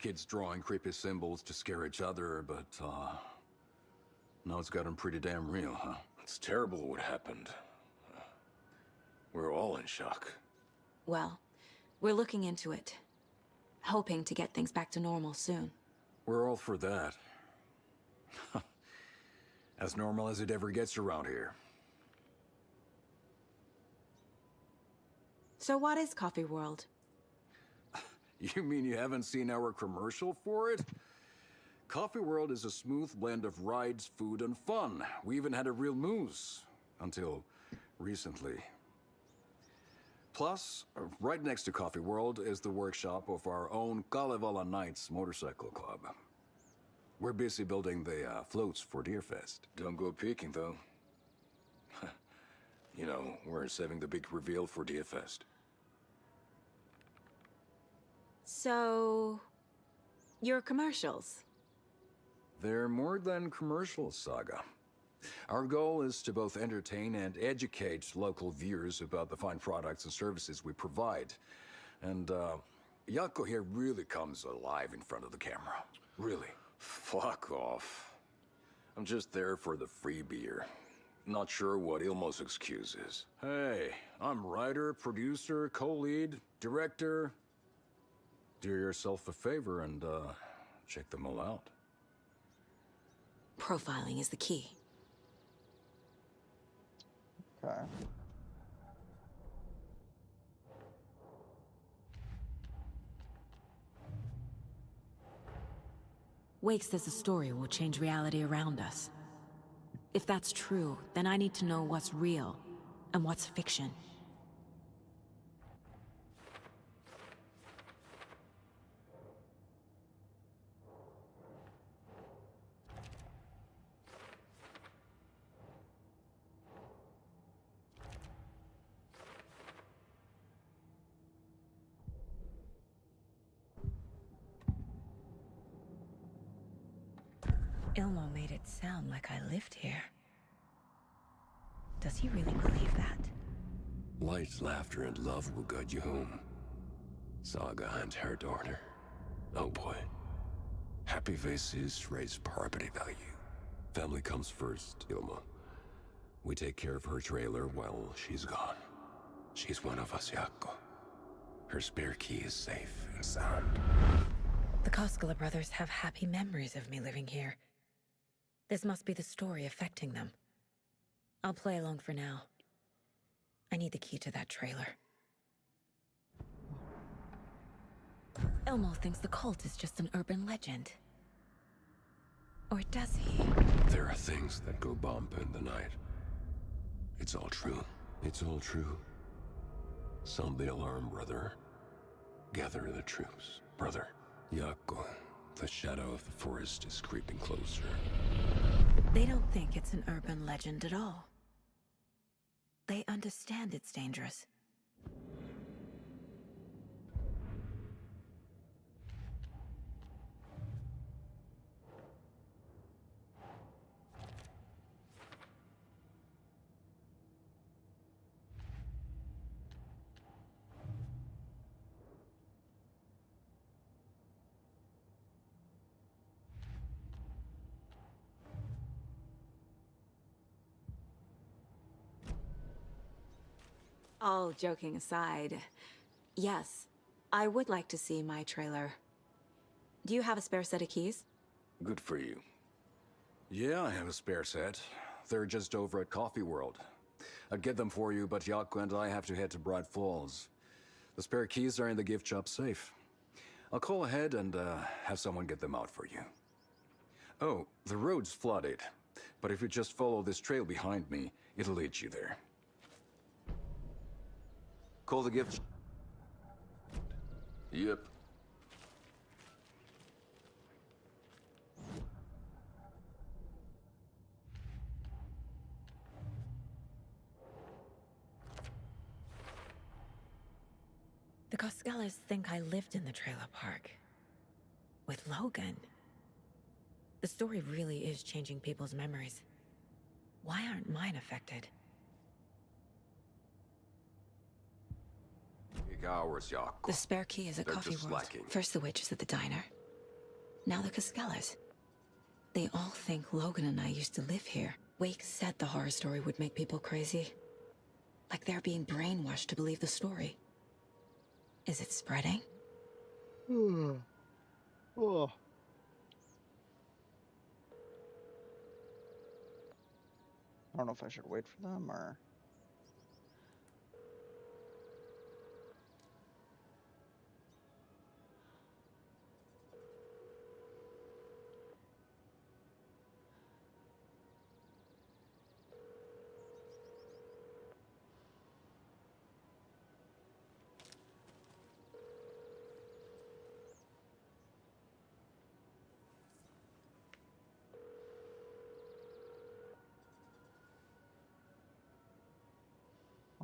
Kids drawing creepy symbols to scare each other, but, now it's gotten pretty damn real, huh? It's terrible what happened. We're all in shock. Well, we're looking into it. Hoping to get things back to normal soon. We're all for that. As normal as it ever gets around here. So what is Coffee World? You mean you haven't seen our commercial for it? Coffee World is a smooth blend of rides, food, and fun. We even had a real moose. Until recently. Plus, right next to Coffee World is the workshop of our own Kalevala Knights Motorcycle Club. We're busy building the floats for Deerfest. Don't go peeking, though. You know, we're saving the big reveal for Deerfest. So... your commercials? They're more than commercials, Saga. Our goal is to both entertain and educate local viewers about the fine products and services we provide. And, Yako here really comes alive in front of the camera. Really. Fuck off. I'm just there for the free beer. Not sure what Ilmo's excuse is. Hey, I'm writer, producer, co-lead, director. Do yourself a favor and, check them all out. Profiling is the key. Okay. Wake says the story will change reality around us. If that's true, then I need to know what's real and what's fiction. Ilmo made it sound like I lived here. Does he really believe that? Light, laughter, and love will guide you home. Saga and her daughter. Oh boy. Happy faces raise property value. Family comes first, Ilma. We take care of her trailer while she's gone. She's one of us, Jaakko. Her spare key is safe and sound. The Koskela brothers have happy memories of me living here. This must be the story affecting them. I'll play along for now. I need the key to that trailer. Ilmo thinks the cult is just an urban legend. Or does he? There are things that go bump in the night. It's all true. It's all true. Sound the alarm, brother. Gather the troops, brother. Jaakko, the shadow of the forest is creeping closer. They don't think it's an urban legend at all. They understand it's dangerous. All joking aside, yes, I would like to see my trailer. Do you have a spare set of keys? Good for you. Yeah, I have a spare set. They're just over at Coffee World. I'd get them for you, but Jaakko and I have to head to Bright Falls. The spare keys are in the gift shop safe. I'll call ahead and have someone get them out for you. Oh, the road's flooded, but if you just follow this trail behind me, it'll lead you there. Call the gift. Yep. The Koskelas think I lived in the trailer park. With Logan. The story really is changing people's memories. Why aren't mine affected? Hours, Jaakko. The spare key is at They're Coffee just World. slacking. First the witches at the diner. Now the Koskelas. They all think Logan and I used to live here. Wake said the horror story would make people crazy. Like they're being brainwashed to believe the story. Is it spreading? Oh. I don't know if I should wait for them or...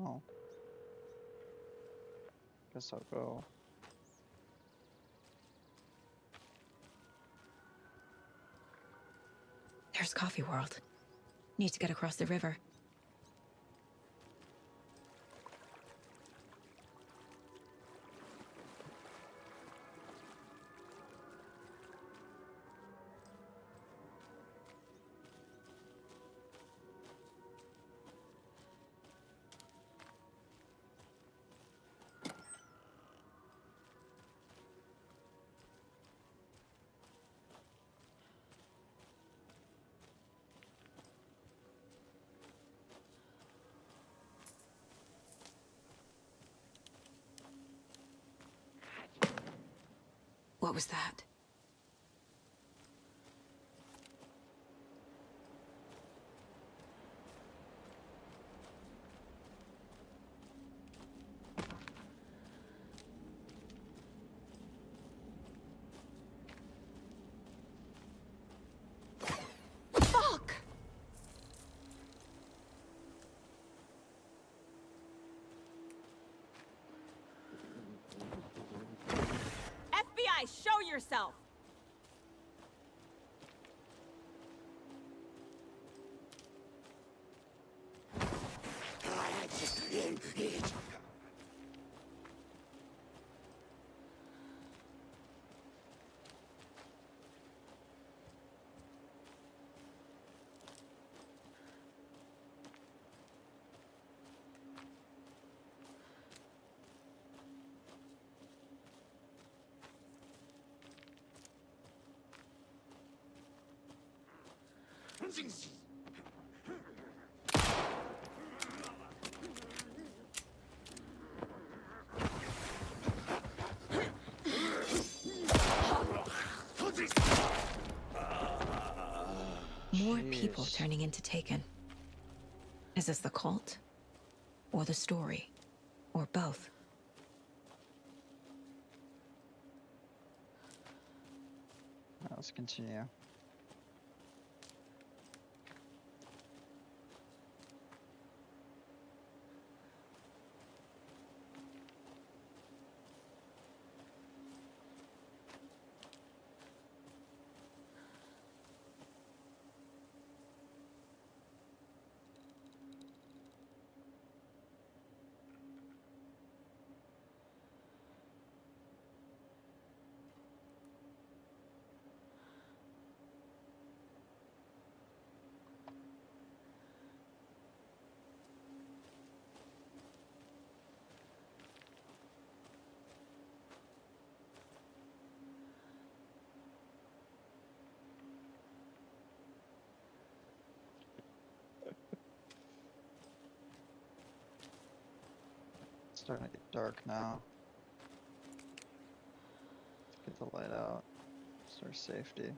Oh. Guess I'll go. There's Coffee World. Need to get across the river. What was that? Fuck! FBI, show yourself! More people turning into Taken. Is this the cult? Or the story? Or both? Let's continue. It's starting to get dark now. Let's get the light out. It's our safety.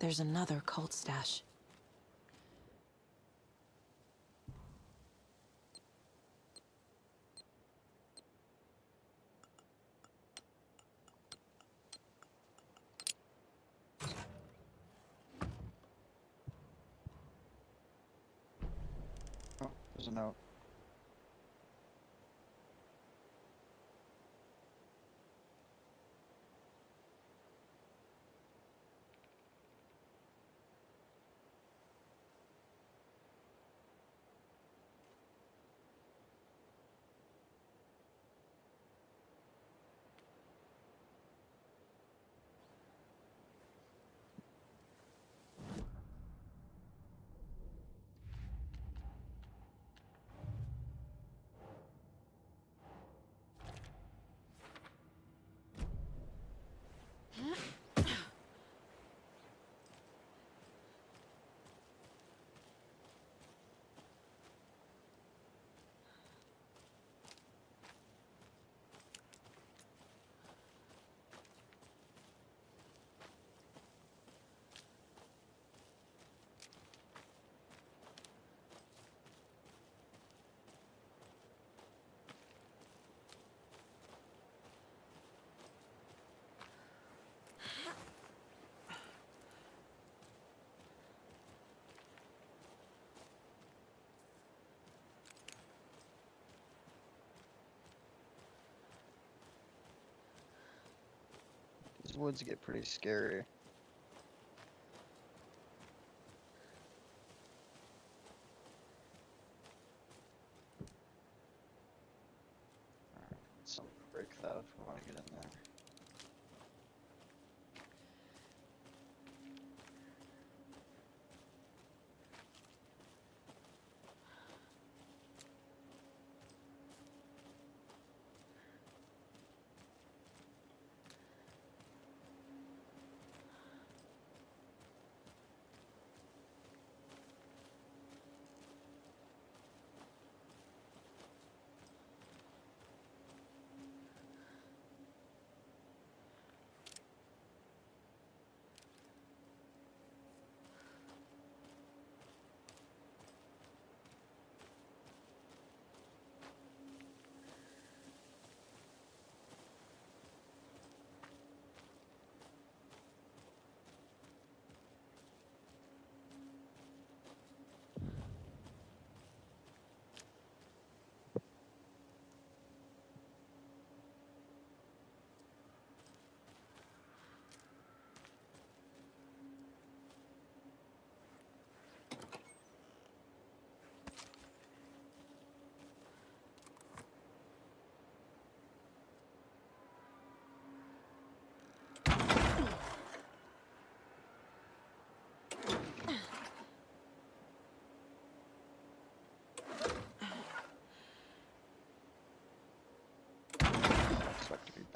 There's another cult stash. Oh, there's a note. These woods get pretty scary. Alright, let's break that if we want to get in there.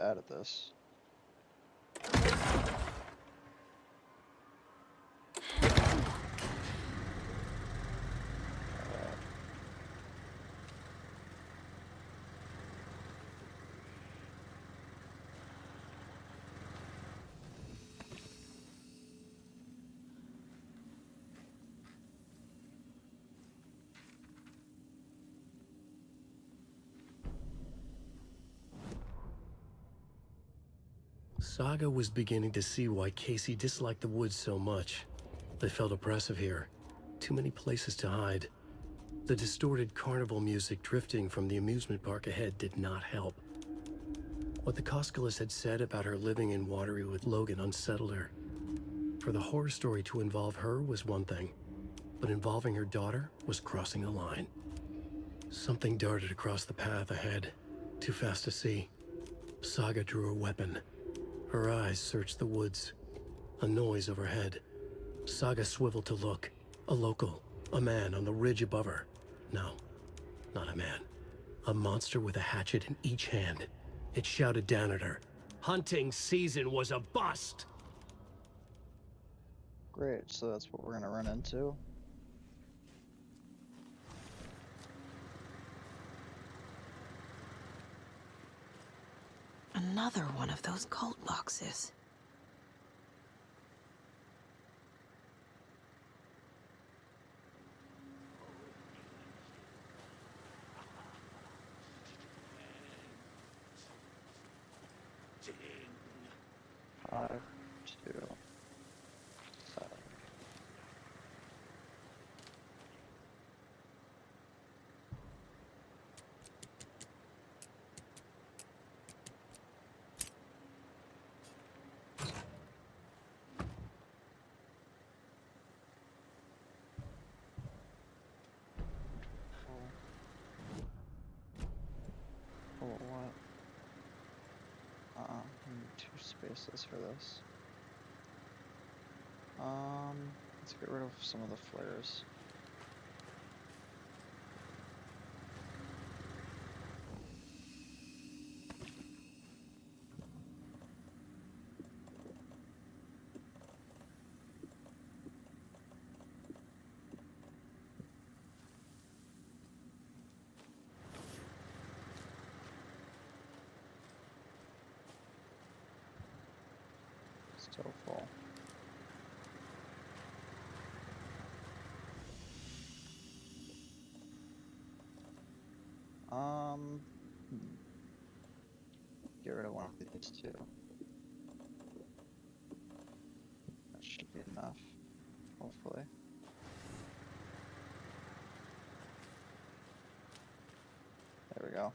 bad at this. Saga was beginning to see why Casey disliked the woods so much. They felt oppressive here. Too many places to hide. The distorted carnival music drifting from the amusement park ahead did not help. What the Koskalis had said about her living in Watery with Logan unsettled her. For the horror story to involve her was one thing, but involving her daughter was crossing a line. Something darted across the path ahead, too fast to see. Saga drew her weapon. Her eyes searched the woods. A noise overhead. Saga swiveled to look. A local. A man on the ridge above her. No, not a man. A monster with a hatchet in each hand. It shouted down at her. Hunting season was a bust! Great, so that's what we're gonna run into. Another one of those cult boxes. Five, 2, 7. Oh, what? I need 2 spaces for this. Let's get rid of some of the flares. Still full. Get rid of one of these 2. That should be enough, hopefully. There we go.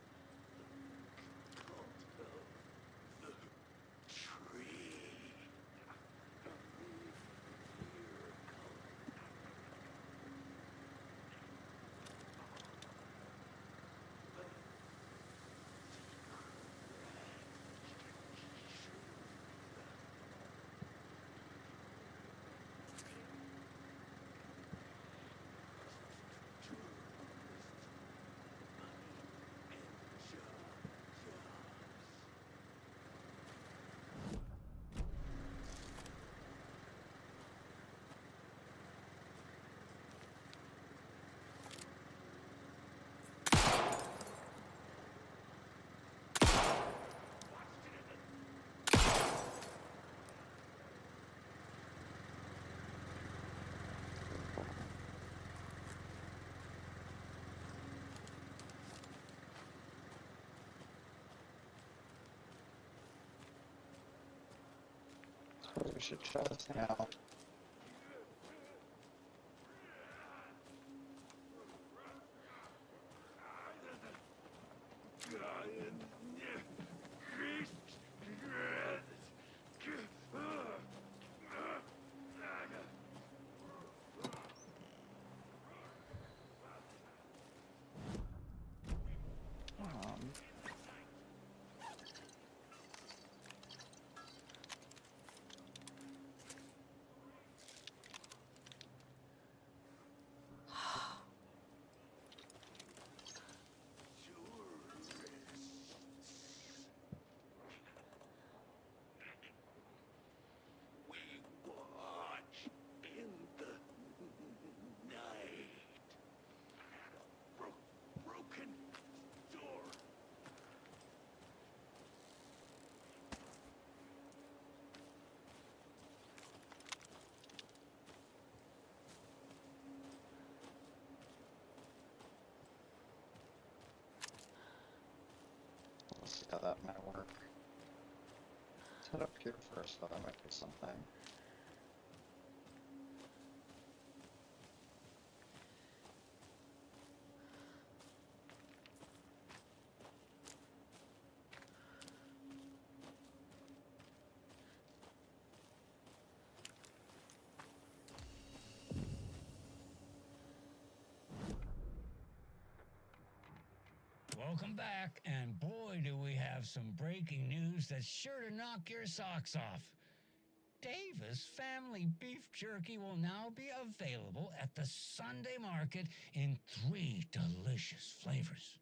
We should try this thing out. how that might work. Let's head up here first, though. That might be something. Welcome back, and boy, do we have some breaking news that's sure to knock your socks off. Davis Family Beef Jerky will now be available at the Sunday Market in 3 delicious flavors.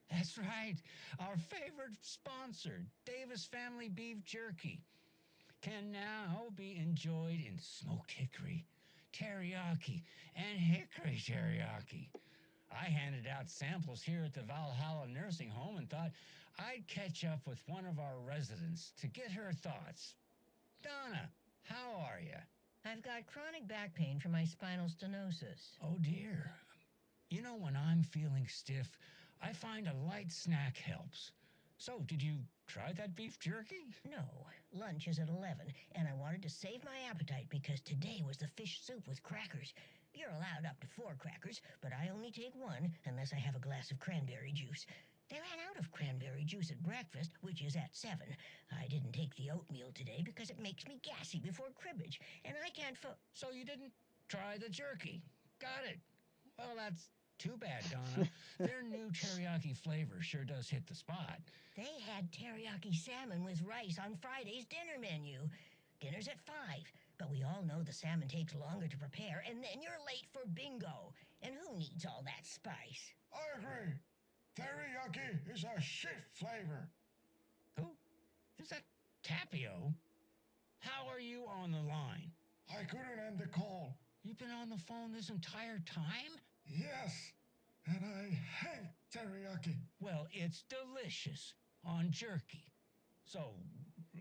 That's right, our favorite sponsor, Davis Family Beef Jerky, can now be enjoyed in smoked hickory, teriyaki, and hickory teriyaki. I handed out samples here at the Valhalla Nursing Home and thought I'd catch up with one of our residents to get her thoughts. Donna, how are you? I've got chronic back pain from my spinal stenosis. Oh dear. You know, when I'm feeling stiff, I find a light snack helps. So, did you try that beef jerky? No, lunch is at 11, and I wanted to save my appetite because today was the fish soup with crackers. You're allowed up to 4 crackers, but I only take 1 unless I have a glass of cranberry juice. They ran out of cranberry juice at breakfast, which is at 7. I didn't take the oatmeal today because it makes me gassy before cribbage, and I can't So you didn't try the jerky. Got it. Well, that's too bad, Donna. Their new teriyaki flavor sure does hit the spot. They had teriyaki salmon with rice on Friday's dinner menu. Dinner's at 5, but we all know the salmon takes longer to prepare, and then you're late for bingo. And who needs all that spice? I agree. Teriyaki is a shit flavor. Who? Is that Tapio? How are you on the line? I couldn't end the call. You've been on the phone this entire time? Yes, and I hate teriyaki. Well, it's delicious on jerky. So,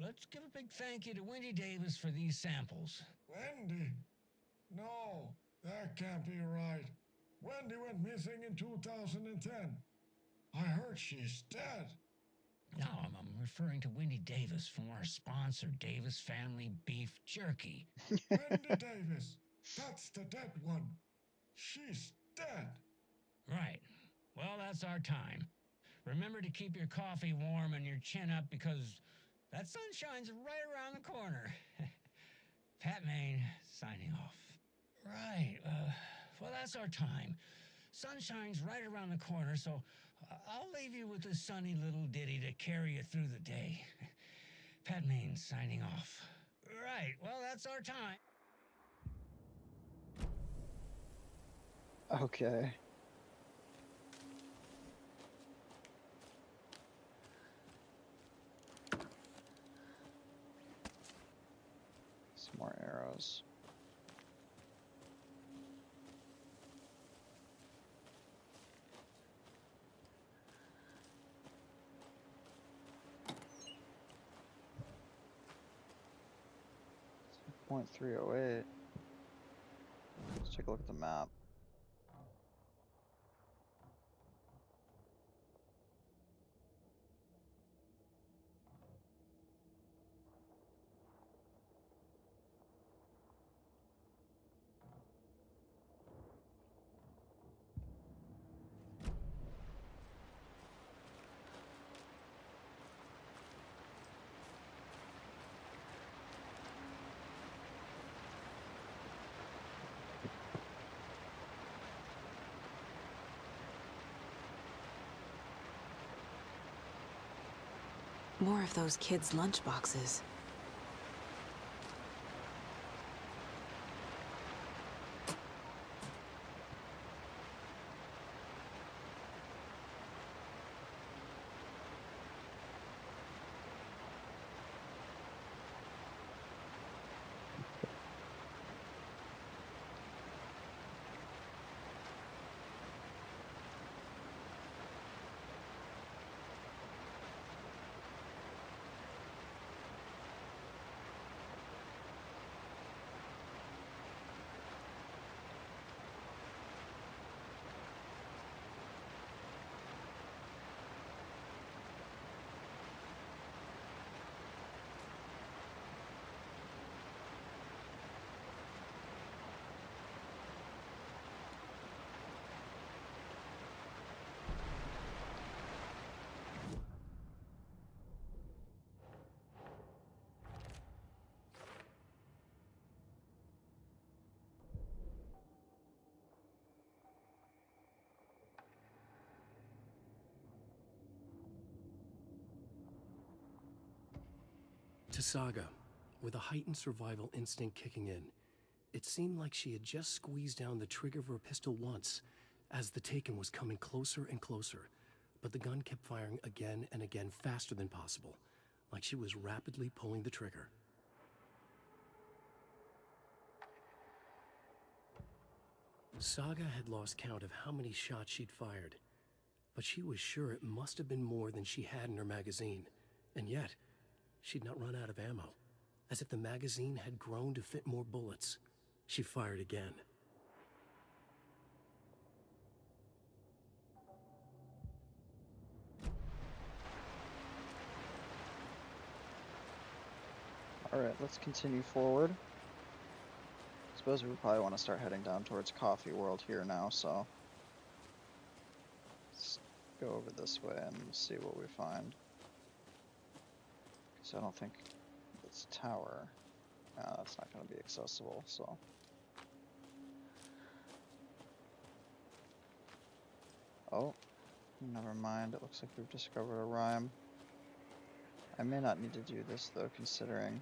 let's give a big thank you to Wendy Davis for these samples. Wendy? No, that can't be right. Wendy went missing in 2010. I heard she's dead. No, I'm referring to Wendy Davis from our sponsor, Davis Family Beef Jerky. Wendy Davis. That's the dead one. She's dead. Right. Well, that's our time. Remember to keep your coffee warm and your chin up because that sunshine's right around the corner. Pat Maine, signing off. Right. Well, that's our time. Sunshine's right around the corner, so I'll leave you with this sunny little ditty to carry you through the day. Pat Maine, signing off. Right. Well, that's our time. Okay. Some more arrows. .308. Let's take a look at the map. More of those kids' lunchboxes. To Saga, with a heightened survival instinct kicking in, it seemed like she had just squeezed down the trigger of her pistol once, as the Taken was coming closer and closer, but the gun kept firing again and again faster than possible, like she was rapidly pulling the trigger. Saga had lost count of how many shots she'd fired, but she was sure it must have been more than she had in her magazine, and yet, she'd not run out of ammo. As if the magazine had grown to fit more bullets, she fired again. Alright, let's continue forward. Suppose we probably want to start heading down towards Coffee World here now, so let's go over this way and see what we find. Because I don't think this tower, that's not going to be accessible, so. Oh, never mind, it looks like we've discovered a rhyme. I may not need to do this though, considering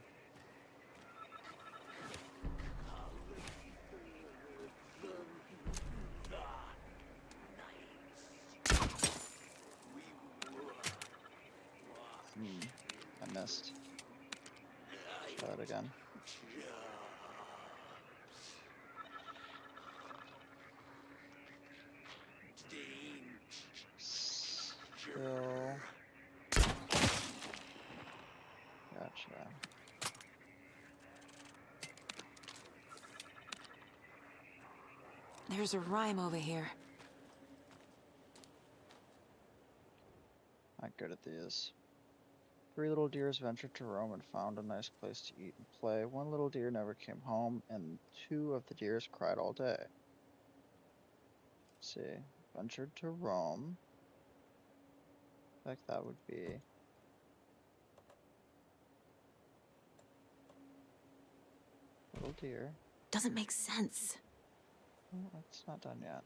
I missed. Try it again. Still. Gotcha. There's a rhyme over here. Not good at these. 3 little deers ventured to roam and found a nice place to eat and play. 1 little deer never came home, and 2 of the deers cried all day. Let's see. Ventured to roam. I think that would be little deer. Doesn't make sense. Oh, it's not done yet.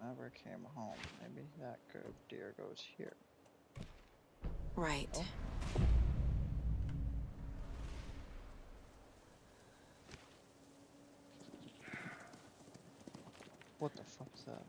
Never came home. Maybe that good deer goes here. Right. Oh. What the fuck is that?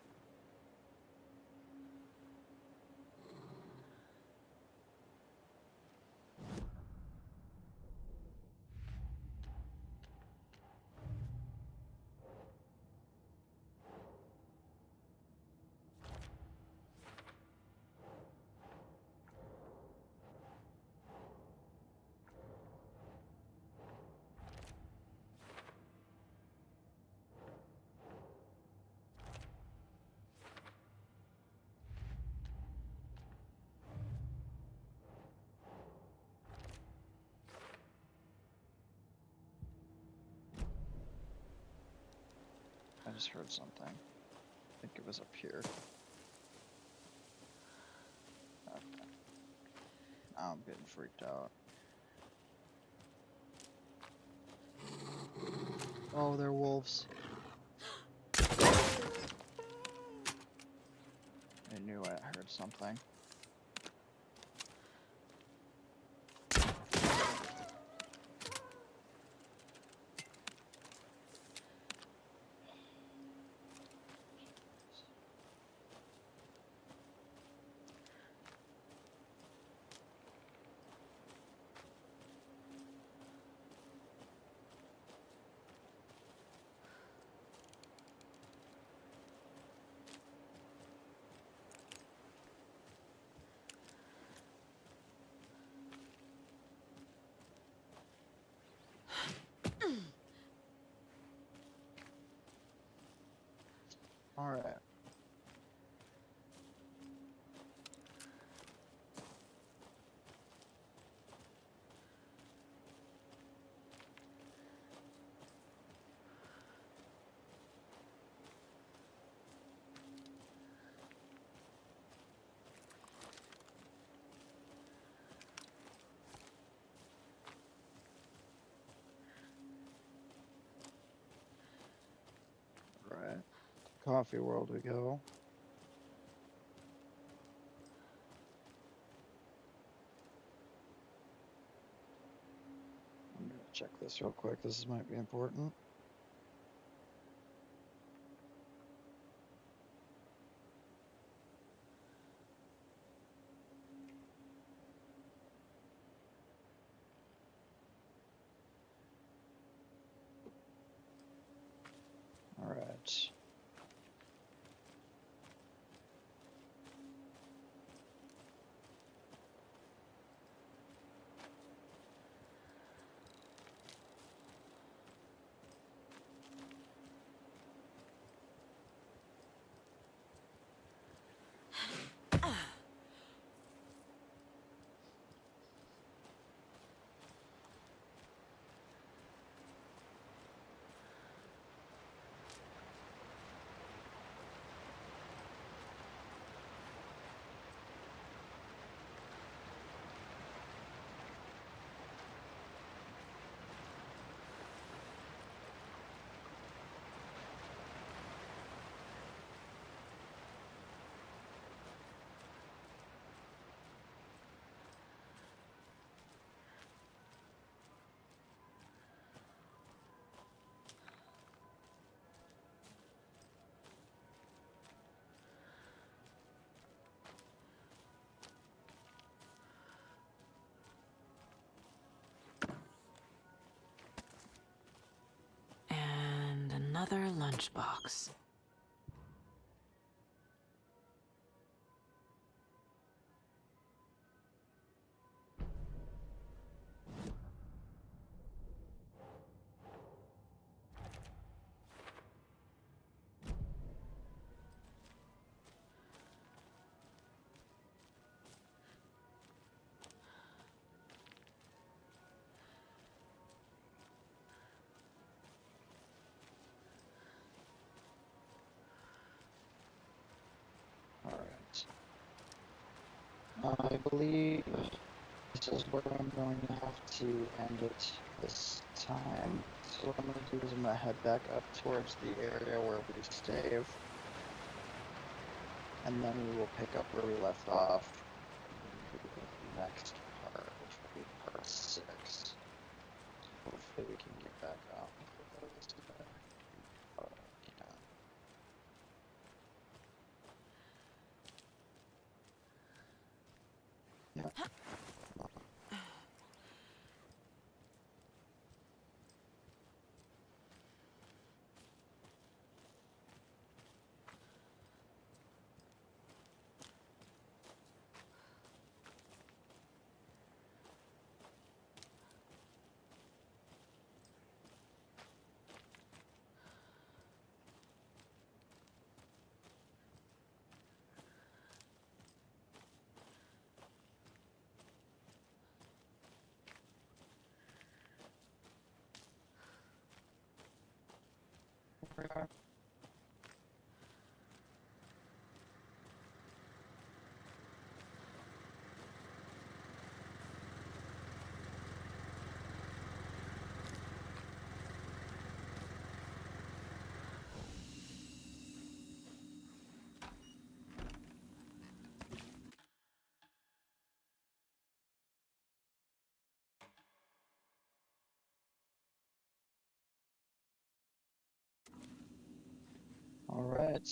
I just heard something. I think it was up here. Okay. Now I'm getting freaked out. Oh, they're wolves. I knew I heard something. All right. Right. Coffee World we go. check this real quick. This might be important. All right. And another lunchbox. I believe this is where I'm going to have to end it this time. So what I'm going to do is I'm going to head back up towards the area where we saved. And then we will pick up where we left off. Next part, which will be part 6. Hopefully we can get back up for this today. Oh, yeah. Yeah. All right.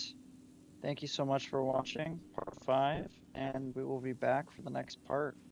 Thank you so much for watching part 5, and we will be back for the next part.